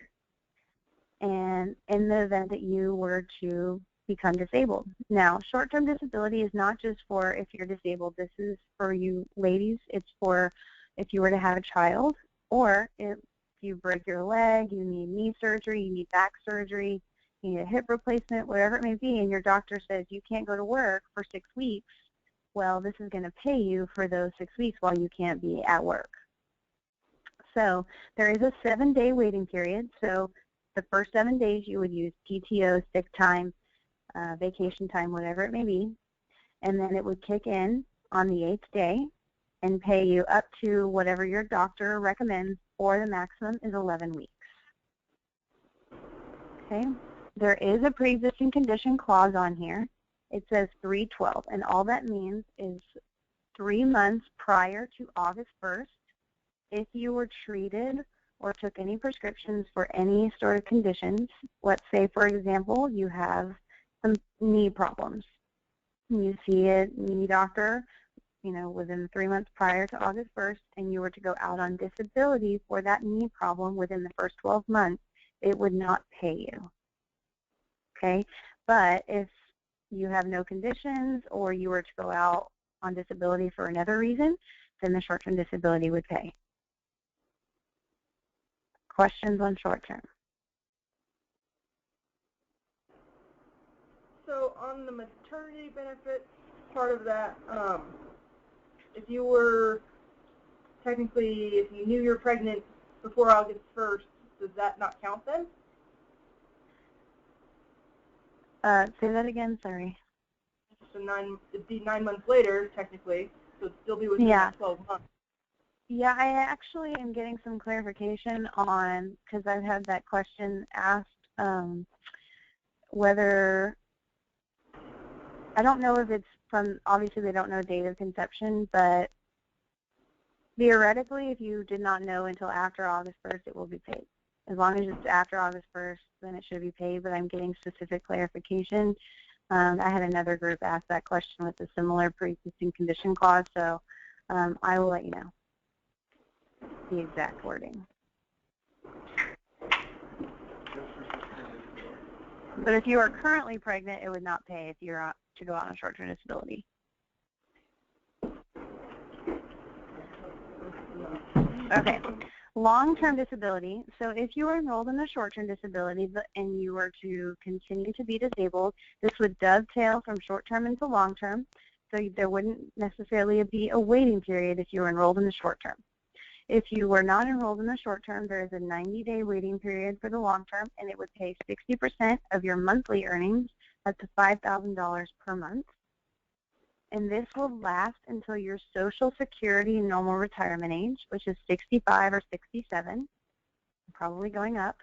and in the event that you were to become disabled. Now, short-term disability is not just for if you're disabled. This is for you ladies. It's for if you were to have a child, or if you break your leg, you need knee surgery, you need back surgery, you need a hip replacement, whatever it may be, and your doctor says you can't go to work for 6 weeks, well, this is going to pay you for those 6 weeks while you can't be at work. So there is a 7-day waiting period. So the first 7 days you would use PTO, sick time, vacation time, whatever it may be, and then it would kick in on the 8th day and pay you up to whatever your doctor recommends, or the maximum is 11 weeks. Okay? There is a pre-existing condition clause on here. It says 312, and all that means is 3 months prior to August 1st, if you were treated or took any prescriptions for any sort of conditions. Let's say, for example, you have some knee problems. You see a knee doctor, within 3 months prior to August 1st, and you were to go out on disability for that knee problem within the first 12 months, it would not pay you. Okay? But if you have no conditions or you were to go out on disability for another reason, then the short-term disability would pay. Questions on short-term? So on the maternity benefits part of that, if you were technically, if you knew you were pregnant before August 1st, does that not count then? Say that again, sorry. So it'd be 9 months later, technically, so it'd still be within that 12 months. Yeah, I actually am getting some clarification on, because I've had that question asked, whether, I don't know if it's from, obviously they don't know date of conception, but theoretically, if you did not know until after August 1st, it will be paid. As long as it's after August 1st, then it should be paid, but I'm getting specific clarification. I had another group ask that question with a similar pre-existing condition clause, so I will let you know the exact wording. But if you are currently pregnant, it would not pay if you're to go out on short-term disability. Okay. Long-term disability. So if you are enrolled in a short-term disability and you were to continue to be disabled, this would dovetail from short-term into long-term. So there wouldn't necessarily be a waiting period if you were enrolled in the short-term. If you were not enrolled in the short-term, there is a 90-day waiting period for the long-term, and it would pay 60% of your monthly earnings up to $5,000 per month. And this will last until your Social Security normal retirement age, which is 65 or 67, probably going up.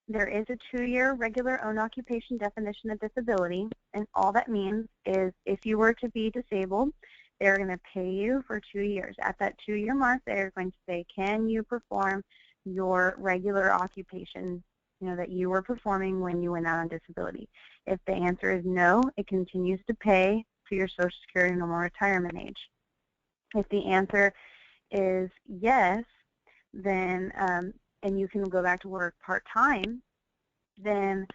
There is a 2-year regular own occupation definition of disability, and all that means is if you were to be disabled, they're going to pay you for 2 years. At that 2-year mark, they're going to say, can you perform your regular occupation, that you were performing when you went out on disability? If the answer is no, it continues to pay to your Social Security normal retirement age. If the answer is yes, then and you can go back to work part-time, then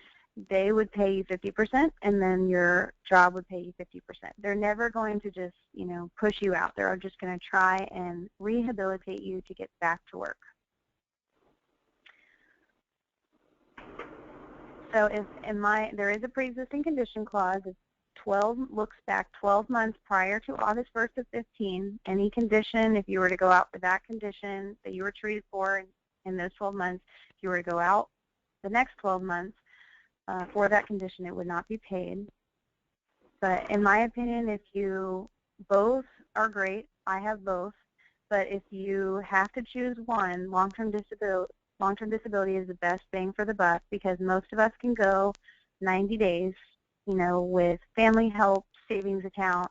they would pay you 50%, and then your job would pay you 50%. They're never going to just, push you out. They're just going to try and rehabilitate you to get back to work. So if there is a pre-existing condition clause. It's 12 looks back 12 months prior to August 1st of 15. Any condition, if you were to go out for that condition that you were treated for in those 12 months, if you were to go out the next 12 months for that condition, it would not be paid. But in my opinion, if you both are great, I have both. But if you have to choose one, long-term disability is the best bang for the buck, because most of us can go 90 days, with family help, savings account,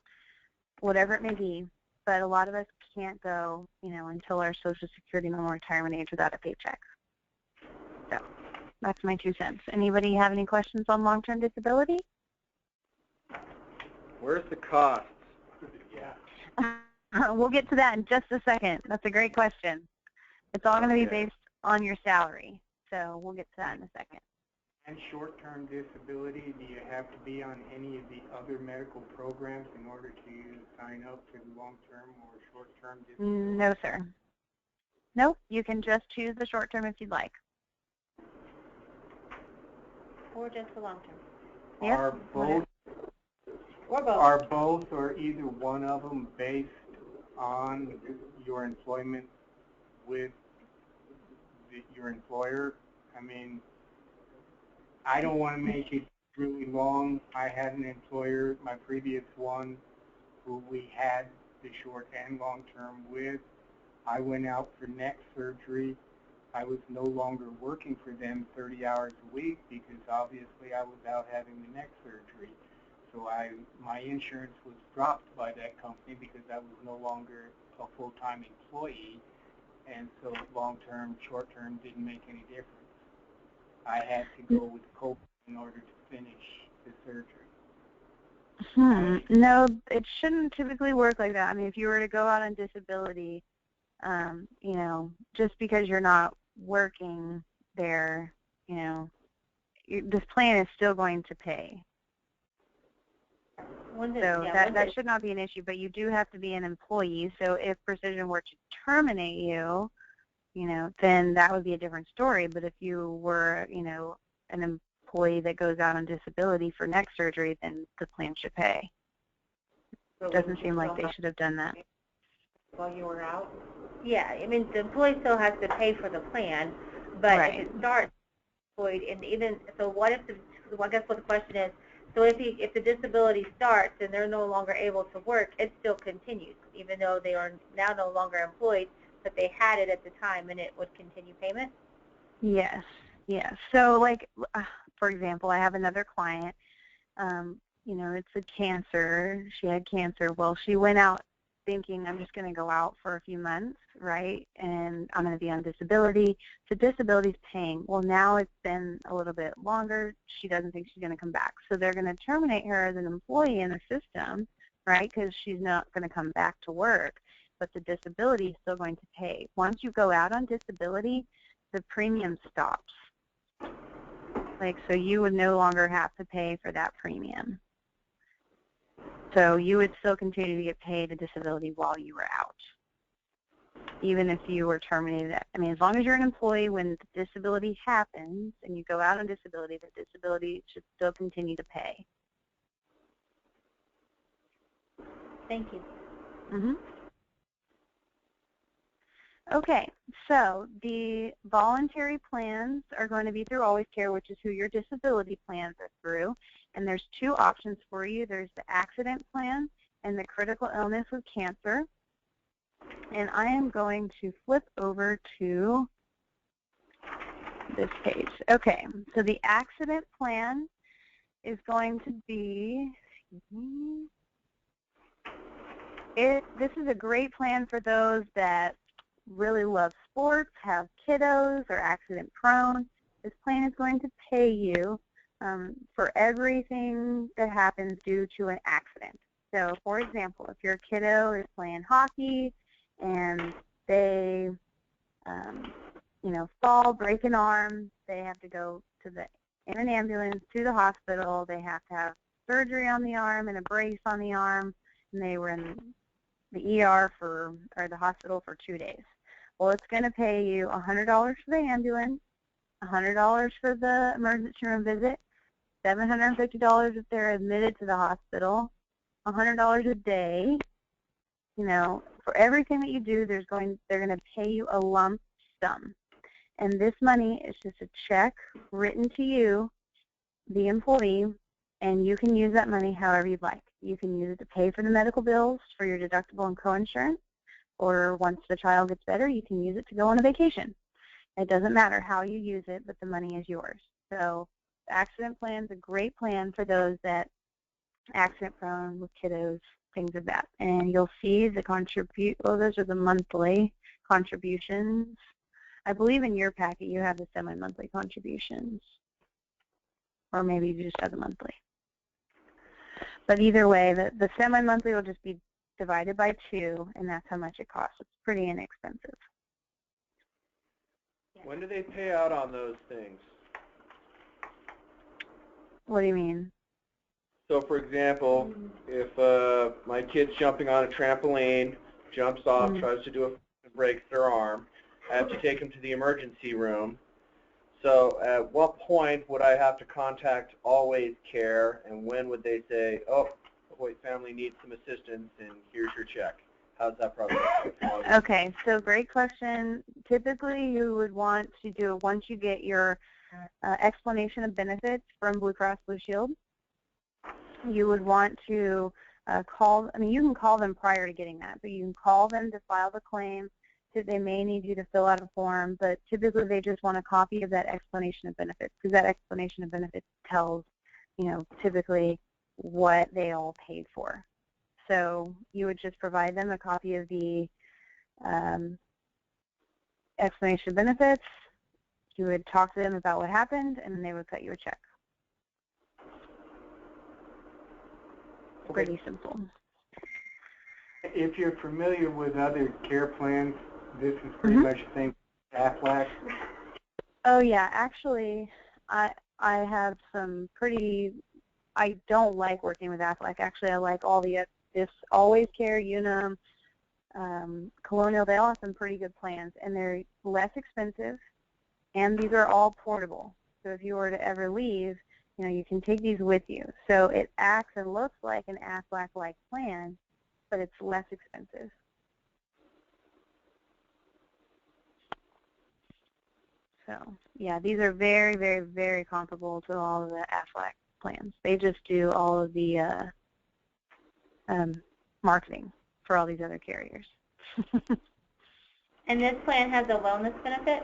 whatever it may be. But a lot of us can't go, until our Social Security normal retirement age without a paycheck. So that's my 2 cents. Anybody have any questions on long-term disability? Where's the cost? Yeah. We'll get to that in just a second. That's a great question. It's all going to be based on your salary. So we'll get to that in a second. And short-term disability, do you have to be on any of the other medical programs in order to sign up for the long-term or short-term disability? No, sir. Nope. You can just choose the short-term if you'd like. Or just the long-term. Yep. Are both or either one of them based on your employment with your employer? I mean, I don't want to make it really long. I had an employer, my previous one, who we had the short and long term with. I went out for neck surgery. I was no longer working for them 30 hours a week because obviously I was out having the neck surgery. So my insurance was dropped by that company because I was no longer a full-time employee, and so long-term, short-term didn't make any difference. I had to go with COPA in order to finish the surgery. No, it shouldn't typically work like that. I mean, if you were to go out on disability, you know, just because you're not working there, you know, this plan is still going to pay. So that should not be an issue, but you do have to be an employee. So if Precision were to terminate you, you know, then that would be a different story. But if you were, you know, an employee that goes out on disability for neck surgery, then the plan should pay. It doesn't seem like they should have done that. While you were out? Yeah, I mean, the employee still has to pay for the plan, but Right. if it starts employed, and even, so what if I guess what the question is, so if the disability starts and they're no longer able to work, it still continues, even though they are now no longer employed, but they had it at the time and it would continue payment? Yes, yes. So like, for example, I have another client, you know, it's a cancer. She had cancer. Well, she went out thinking, I'm just going to go out for a few months, right, and I'm going to be on disability. So disability's paying. Well, now it's been a little bit longer. She doesn't think she's going to come back. So they're going to terminate her as an employee in the system, right, because she's not going to come back to work, but the disability is still going to pay. Once you go out on disability, the premium stops. Like, so you would no longer have to pay for that premium. So you would still continue to get paid a disability while you were out, even if you were terminated. I mean, as long as you're an employee, when the disability happens and you go out on disability, the disability should still continue to pay. Thank you. Mm-hmm. Okay, so the voluntary plans are going to be through Always Care, which is who your disability plans are through. And there's two options for you. There's the accident plan and the critical illness with cancer. And I am going to flip over to this page. Okay, so the accident plan is going to be, this is a great plan for those that really love sports, have kiddos, or accident prone. This plan is going to pay you for everything that happens due to an accident. So, for example, if your kiddo is playing hockey and they, you know, fall, break an arm, they have to go in an ambulance to the hospital. They have to have surgery on the arm and a brace on the arm, and they were in the ER or the hospital for 2 days. Well, it's going to pay you $100 for the ambulance, $100 for the emergency room visit, $750 if they're admitted to the hospital, $100 a day. You know, for everything that you do, they're going to pay you a lump sum. And this money is just a check written to you, the employee, and you can use that money however you'd like. You can use it to pay for the medical bills for your deductible and coinsurance, or once the child gets better, you can use it to go on a vacation. It doesn't matter how you use it, but the money is yours. So the accident plan is a great plan for those that accident prone with kiddos, things like that. And you'll see the those are the monthly contributions. I believe in your packet you have the semi-monthly contributions, or maybe you just have the monthly. But either way, the semi-monthly will just be divided by 2, and that's how much it costs. It's pretty inexpensive. When do they pay out on those things? What do you mean? So, for example, if my kid's jumping on a trampoline, jumps off, tries to do breaks their arm, I have to take him to the emergency room. So at what point would I have to contact Always Care, and when would they say, oh, the Hoyt family needs some assistance, and here's your check? How's that process? Okay, so great question. Typically, you would want to do it once you get your explanation of benefits from Blue Cross Blue Shield. You would want to you can call them prior to getting that, but you can call them to file the claim. They may need you to fill out a form, but typically they just want a copy of that explanation of benefits, because that explanation of benefits tells, typically what they all paid for. So you would just provide them a copy of the explanation of benefits. You would talk to them about what happened, and then they would cut you a check. Pretty simple. If you're familiar with other care plans, this is pretty much the same Aflac. Oh yeah, actually, I have some I don't like working with Aflac. Actually, I like all this Always Care, Unum, Colonial. They all have some pretty good plans, and they're less expensive, and these are all portable. So if you were to ever leave, you can take these with you. So it acts and looks like an Aflac-like plan, but it's less expensive. So, yeah, these are very, very, very comparable to all of the Aflac plans. They just do all of the marketing for all these other carriers. And this plan has a wellness benefit?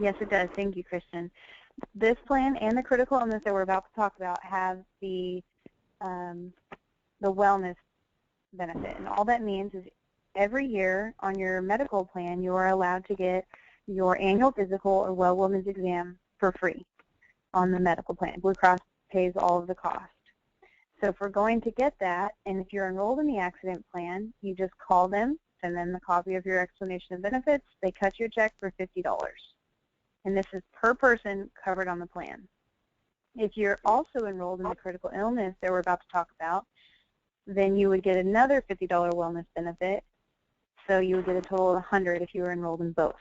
Yes, it does. Thank you, Kristen. This plan and the critical illness that we're about to talk about have the wellness benefit. And all that means is every year on your medical plan, you are allowed to get your annual physical or well woman's exam for free on the medical plan. Blue Cross pays all of the cost. So if we're going to get that, and if you're enrolled in the accident plan, you just call them, send them the copy of your explanation of benefits, they cut your check for $50. And this is per person covered on the plan. If you're also enrolled in the critical illness that we're about to talk about, then you would get another $50 wellness benefit. So you would get a total of $100 if you were enrolled in both.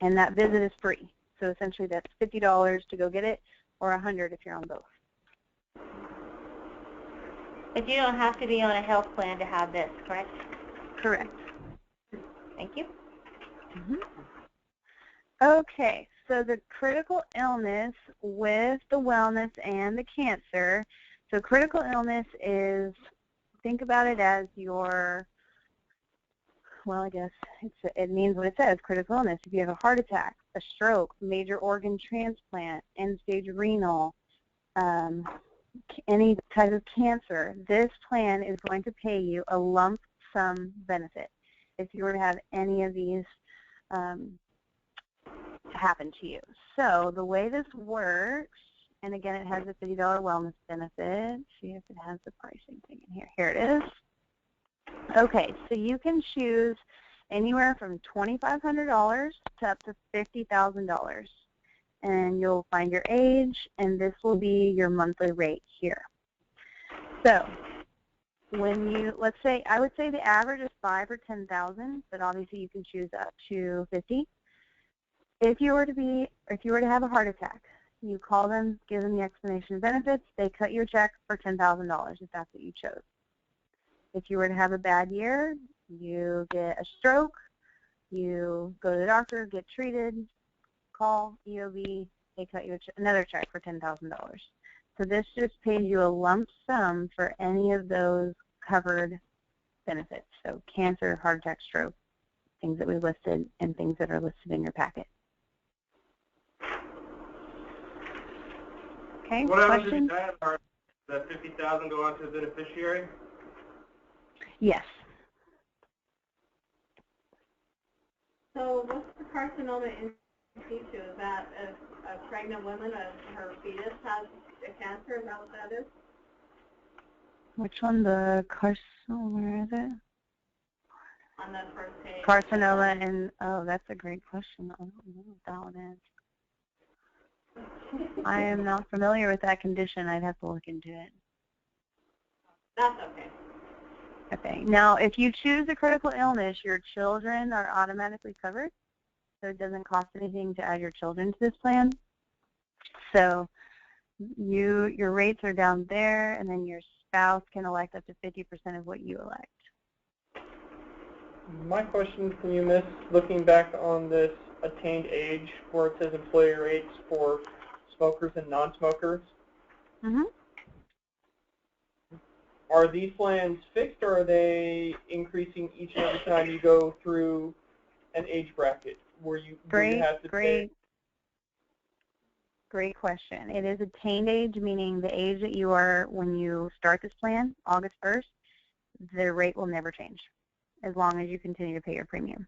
And that visit is free. So essentially that's $50 to go get it, or $100 if you're on both. But you don't have to be on a health plan to have this, correct? Correct. Thank you. Okay, so the critical illness with the wellness and the cancer. So critical illness is, think about it as your, well, I guess it means what it says, critical illness. If you have a heart attack, a stroke, major organ transplant, end-stage renal, any type of cancer, this plan is going to pay you a lump sum benefit if you were to have any of these happen to you. So the way this works, and again, it has a $50 wellness benefit. See if it has the pricing thing in here. Here it is. Okay, so you can choose anywhere from $2,500 to up to $50,000. And you'll find your age, and this will be your monthly rate here. So when you, let's say, I would say the average is $5,000 or $10,000, but obviously you can choose up to $50,000. If you were to have a heart attack, you call them, give them the explanation of benefits, they cut your check for $10,000 if that's what you chose. If you were to have a bad year, you get a stroke, you go to the doctor, get treated, call EOB, they cut you another check for $10,000. So this just pays you a lump sum for any of those covered benefits. So cancer, heart attack, stroke, things that we listed, and things that are listed in your packet. Okay, what questions? happens if that $50,000 go on to the beneficiary? Yes. So what's the carcinoma in situ? Is that a pregnant woman, her fetus has a cancer? Is that what that is? Which one? The carcinoma, where is it? On the first page. Carcinoma, and oh, that's a great question. I don't know what that one is. I am not familiar with that condition. I'd have to look into it. That's okay. Okay. Now, if you choose a critical illness, your children are automatically covered, so it doesn't cost anything to add your children to this plan. So your rates are down there, and then your spouse can elect up to 50% of what you elect. My question for you, Miss, looking back on this, attained age where it says employer rates for smokers and non-smokers. Mm-hmm. Are these plans fixed, or are they increasing each and every time you go through an age bracket where you have to pay? Great question. It is attained age, meaning the age that you are when you start this plan, August 1st, the rate will never change as long as you continue to pay your premium.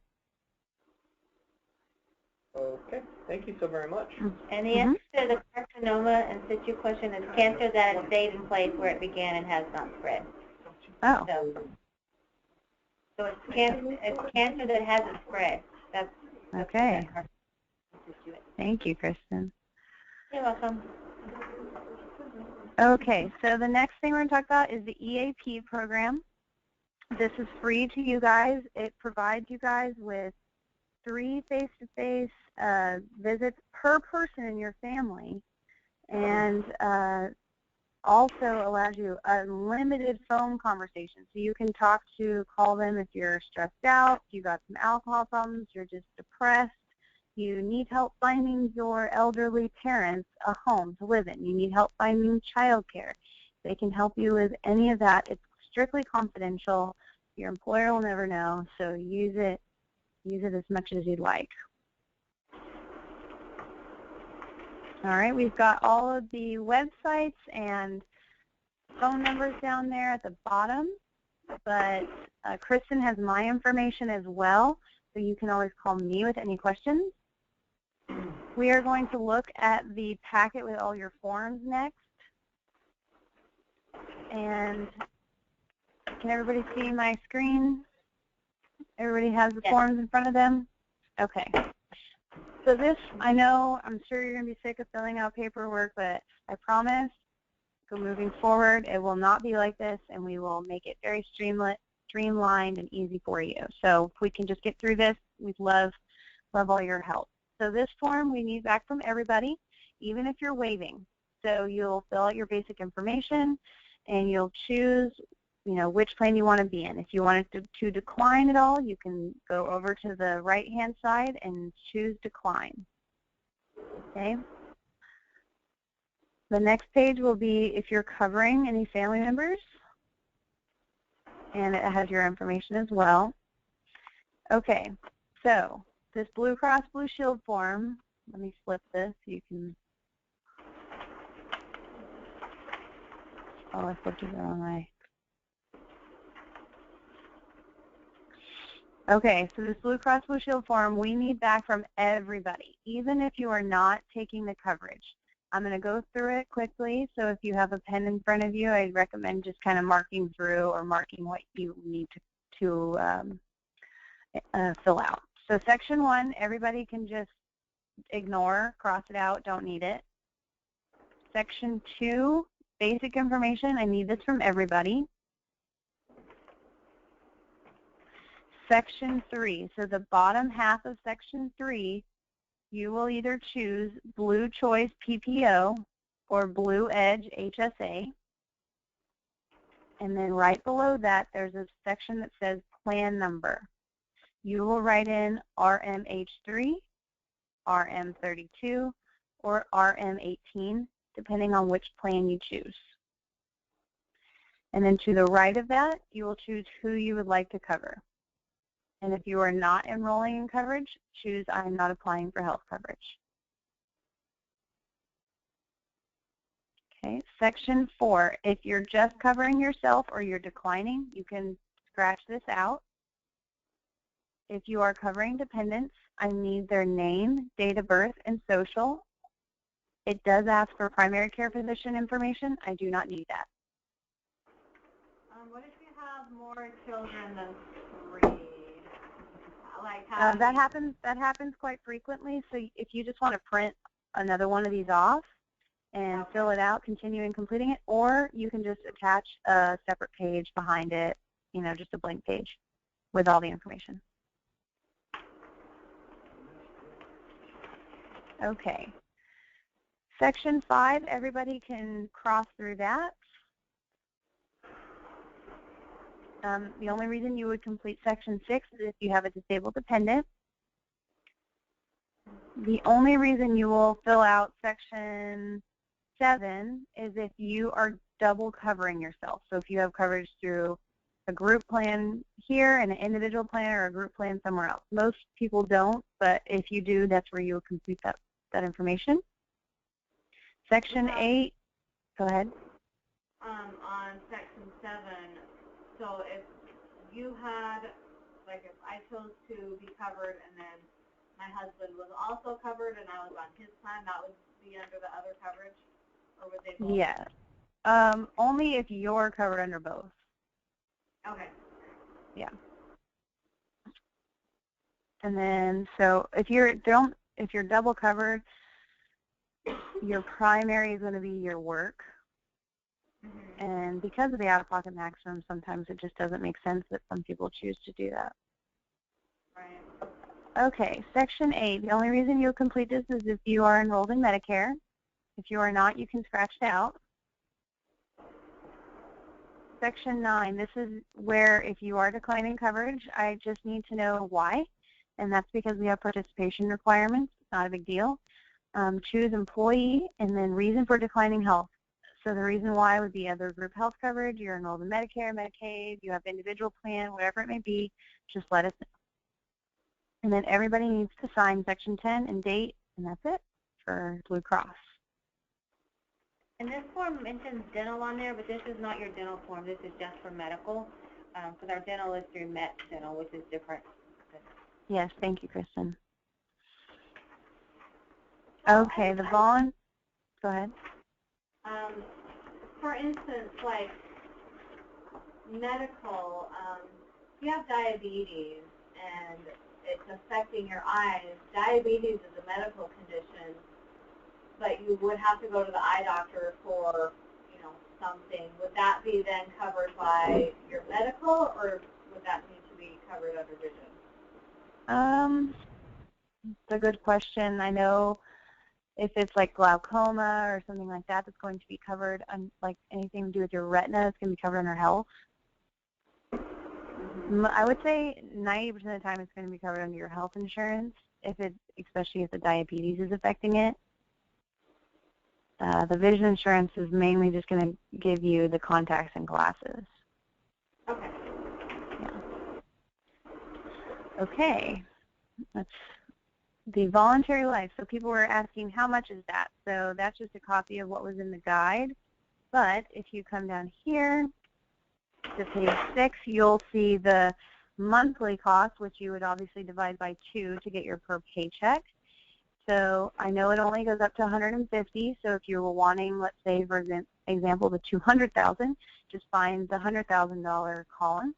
Okay, thank you so very much. And the answer to the carcinoma and situ question is cancer that has stayed in place where it began and has not spread. Oh. So it's cancer that hasn't spread. That's okay. Thank you, Kristen. You're welcome. Okay, so the next thing we're going to talk about is the EAP program. This is free to you guys. It provides you guys with 3 face-to-face visits per person in your family, and also allows you unlimited phone conversations. So you can call them if you're stressed out, if you got some alcohol problems, you're just depressed, you need help finding your elderly parents a home to live in, you need help finding childcare. They can help you with any of that. It's strictly confidential. Your employer will never know, so use it as much as you'd like. All right, we've got all of the websites and phone numbers down there at the bottom, but Kristen has my information as well, so you can always call me with any questions. We are going to look at the packet with all your forms next. And can everybody see my screen? Everybody has the forms in front of them? Okay. So this, I know, I'm sure you're going to be sick of filling out paperwork, but I promise, moving forward, it will not be like this, and we will make it very streamlined and easy for you. So if we can just get through this, we'd love all your help. So this form we need back from everybody, even if you're waiving. So you'll fill out your basic information, and you'll choose which plan you want to be in. If you want to decline it all, you can go over to the right-hand side and choose decline. Okay. The next page will be if you're covering any family members, and it has your information as well. Okay, so this Blue Cross Blue Shield form, let me flip this so you can, I flipped it the wrong way. Okay, so this Blue Cross Blue Shield form we need back from everybody, even if you are not taking the coverage. I'm going to go through it quickly, so if you have a pen in front of you, I'd recommend just kind of marking through or marking what you need to fill out. So Section 1, everybody can just ignore, cross it out, don't need it. Section 2, basic information, I need this from everybody. Section 3, so the bottom half of Section 3, you will either choose Blue Choice PPO or Blue Edge HSA. And then right below that, there's a section that says plan number. You will write in RMH3, RM32, or RM18, depending on which plan you choose. And then to the right of that, you will choose who you would like to cover. And if you are not enrolling in coverage, choose I'm not applying for health coverage. Okay, Section 4, if you're just covering yourself or you're declining, you can scratch this out. If you are covering dependents, I need their name, date of birth, and social. It does ask for primary care physician information. I do not need that. What if you have more children than 3? That happens quite frequently. So if you just want to print another one of these off and fill it out, continuing completing it, or you can just attach a separate page behind it, just a blank page with all the information. Okay. Section 5, everybody can cross through that. The only reason you would complete Section 6 is if you have a disabled dependent. The only reason you will fill out Section 7 is if you are double covering yourself. So if you have coverage through a group plan here and an individual plan or a group plan somewhere else. Most people don't, but if you do, that's where you'll complete that information. Section 8, go ahead. On Section 7, so if you had, like if I chose to be covered and then my husband was also covered and I was on his plan, that would be under the other coverage? Or would they both? Yes. Only if you're covered under both. Okay. Yeah. And then, so if you're double covered, your primary is going to be your work. Mm-hmm. And because of the out-of-pocket maximum, sometimes it just doesn't make sense that some people choose to do that. Right. Okay, Section 8. The only reason you'll complete this is if you are enrolled in Medicare. If you are not, you can scratch it out. Section 9, this is where if you are declining coverage, I just need to know why, and that's because we have participation requirements. It's not a big deal. Choose employee, and then reason for declining health. So the reason why would be other group health coverage, you're enrolled in Medicare, Medicaid, you have individual plan, whatever it may be, just let us know. And then everybody needs to sign Section 10 and date, and that's it for Blue Cross. And this form mentions dental on there, but this is not your dental form. This is just for medical, because our dental is through Met Dental, which is different. Yes, thank you, Kristen. Okay, the bond. Go ahead. For instance, like medical, if you have diabetes and it's affecting your eyes, diabetes is a medical condition, but you would have to go to the eye doctor for, something. Would that be then covered by your medical, or would that need to be covered under vision? It's a good question. I know if it's like glaucoma or something like that, that's going to be covered, like anything to do with your retina, it's going to be covered under health. I would say 90% of the time it's going to be covered under your health insurance, especially if the diabetes is affecting it. The vision insurance is mainly just going to give you the contacts and glasses. Okay. Yeah. Okay. That's the voluntary life. So people were asking, how much is that? So that's just a copy of what was in the guide. But if you come down here to page 6, you'll see the monthly cost, which you would obviously divide by 2 to get your per paycheck. So I know it only goes up to 150. So if you were wanting, let's say, for example, the 200,000, just find the $100,000 column,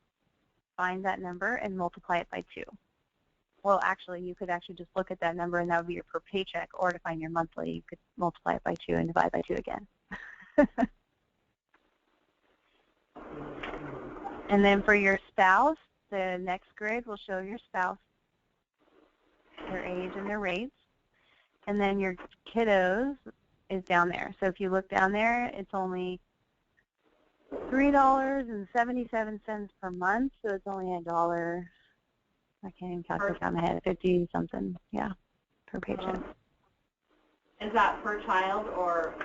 find that number, and multiply it by 2. Well, actually, you could actually just look at that number, and that would be your per paycheck. Or to find your monthly, you could multiply it by 2 and divide by 2 again. And then for your spouse, the next grid will show your spouse, their age and their rates. And then your kiddos is down there. So if you look down there, it's only $3.77 per month. So it's only $1. I can't even calculate on my head. 50 something, yeah, per paycheck. Is that per child or?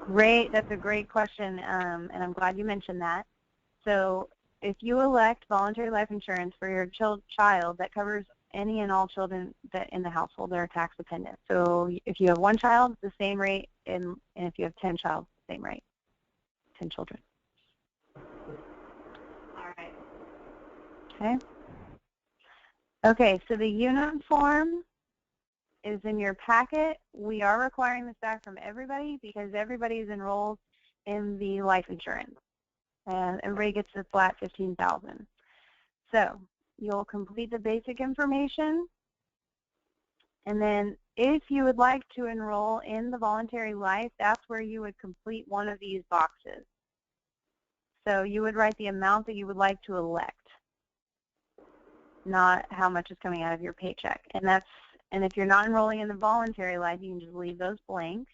Great, that's a great question, and I'm glad you mentioned that. So if you elect voluntary life insurance for your child, that covers any and all children that in the household that are tax dependent. So if you have 1 child, it's the same rate, and if you have 10 child, same rate, 10 children. All right. Okay. Okay, so the UNUM form is in your packet. We are requiring this back from everybody because everybody is enrolled in the life insurance. And everybody gets a flat $15,000. So you'll complete the basic information, and then if you would like to enroll in the voluntary life, that's where you would complete one of these boxes. So you would write the amount that you would like to elect, not how much is coming out of your paycheck. And if you're not enrolling in the voluntary life, you can just leave those blank.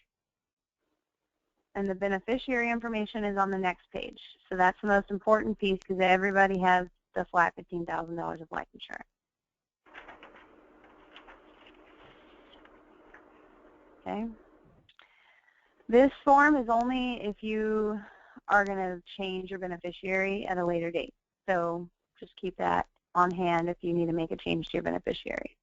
And the beneficiary information is on the next page. So that's the most important piece because everybody has the flat $15,000 of life insurance. Okay. This form is only if you are going to change your beneficiary at a later date. So just keep that on hand if you need to make a change to your beneficiary.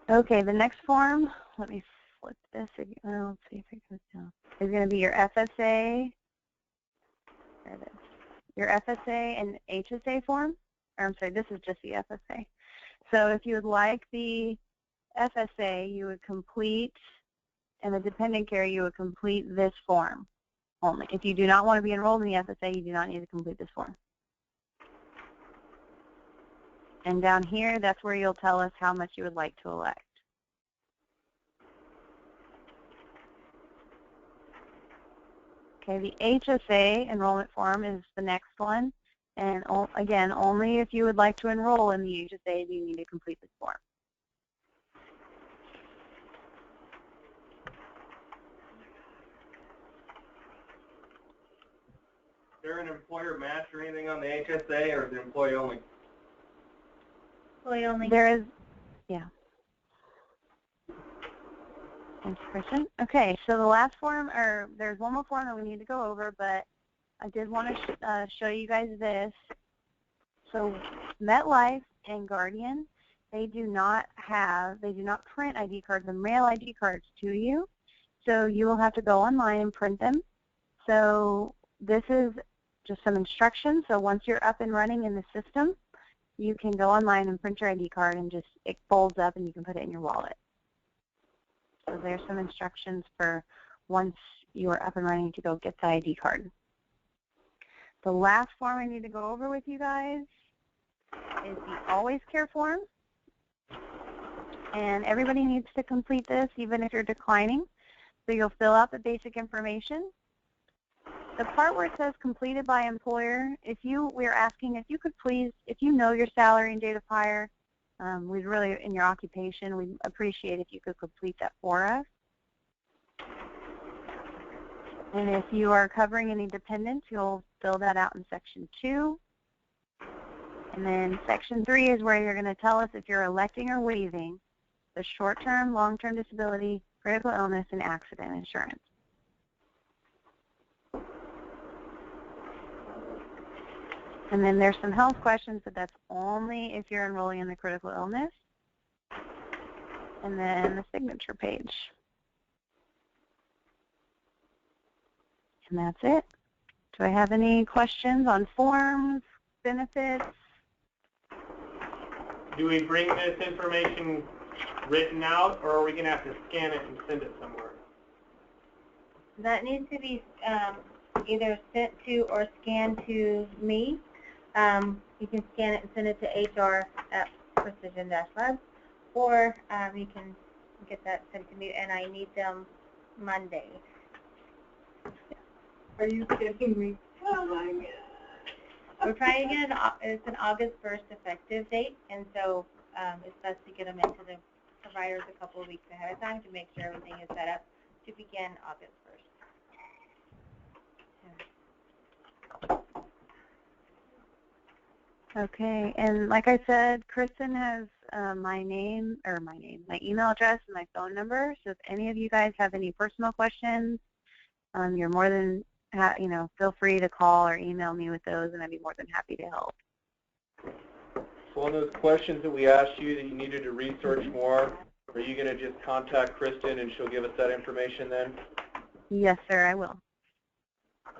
Okay, the next form, let me flip this again. Let's see if it goes down. Is going to be your FSA. There it is. Your FSA and HSA form. Or I'm sorry, this is just the FSA. So if you would like the FSA, you would complete, and the dependent care, you would complete this form only. If you do not want to be enrolled in the FSA, you do not need to complete this form. And down here, that's where you'll tell us how much you would like to elect. Okay, the HSA enrollment form is the next one. And again, only if you would like to enroll in the HSA do you need to complete this form. Is there an employer match or anything on the HSA, or is it employee only? Employee only. There is, yeah. Thanks, Kristen. Okay, so the last form, or there's one more form that we need to go over, but I did want to show you guys this. So MetLife and Guardian, they do not print ID cards and mail ID cards to you. So you will have to go online and print them. So this is just some instructions. So once you're up and running in the system, you can go online and print your ID card, and just it folds up and you can put it in your wallet. So there's some instructions for once you are up and running to go get the ID card. The last form I need to go over with you guys is the Always Care form. And everybody needs to complete this, even if you're declining. So you'll fill out the basic information. The part where it says completed by employer, we're asking if you could please, if you know your salary and date of hire, we'd really, in your occupation, we'd appreciate if you could complete that for us. And if you are covering any dependents, you'll fill that out in Section 2. And then Section 3 is where you're going to tell us if you're electing or waiving the short-term, long-term disability, critical illness, and accident insurance. And then there's some health questions, but that's only if you're enrolling in the critical illness. And then the signature page. And that's it. Do I have any questions on forms, benefits? Do we bring this information written out, or are we going to have to scan it and send it somewhere? That needs to be either sent to or scanned to me. You can scan it and send it to HR at Precision-Labs, or you can get that sent to me, and I need them Monday. Are you kidding me? Oh my God. We're trying to get it's an August 1st effective date, and so it's best to get them into the providers a couple of weeks ahead of time to make sure everything is set up to begin August 1st. Okay, and like I said, Kristen has my email address and my phone number. So if any of you guys have any personal questions, you're more than feel free to call or email me with those, and I'd be more than happy to help. So on those questions that we asked you that you needed to research more, are you going to just contact Kristen and she'll give us that information then? Yes, sir, I will.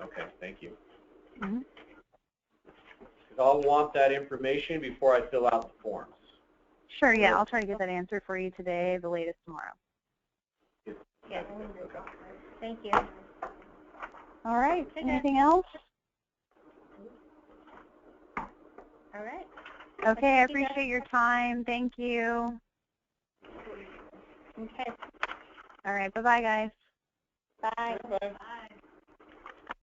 Okay, thank you. Mm-hmm. I'll want that information before I fill out the forms. Sure, yeah, I'll try to get that answer for you today, the latest tomorrow. Yes. Thank you. All right, anything else? All right. Okay, I appreciate your time. Thank you. Okay. All right, bye-bye, guys. Bye. Bye.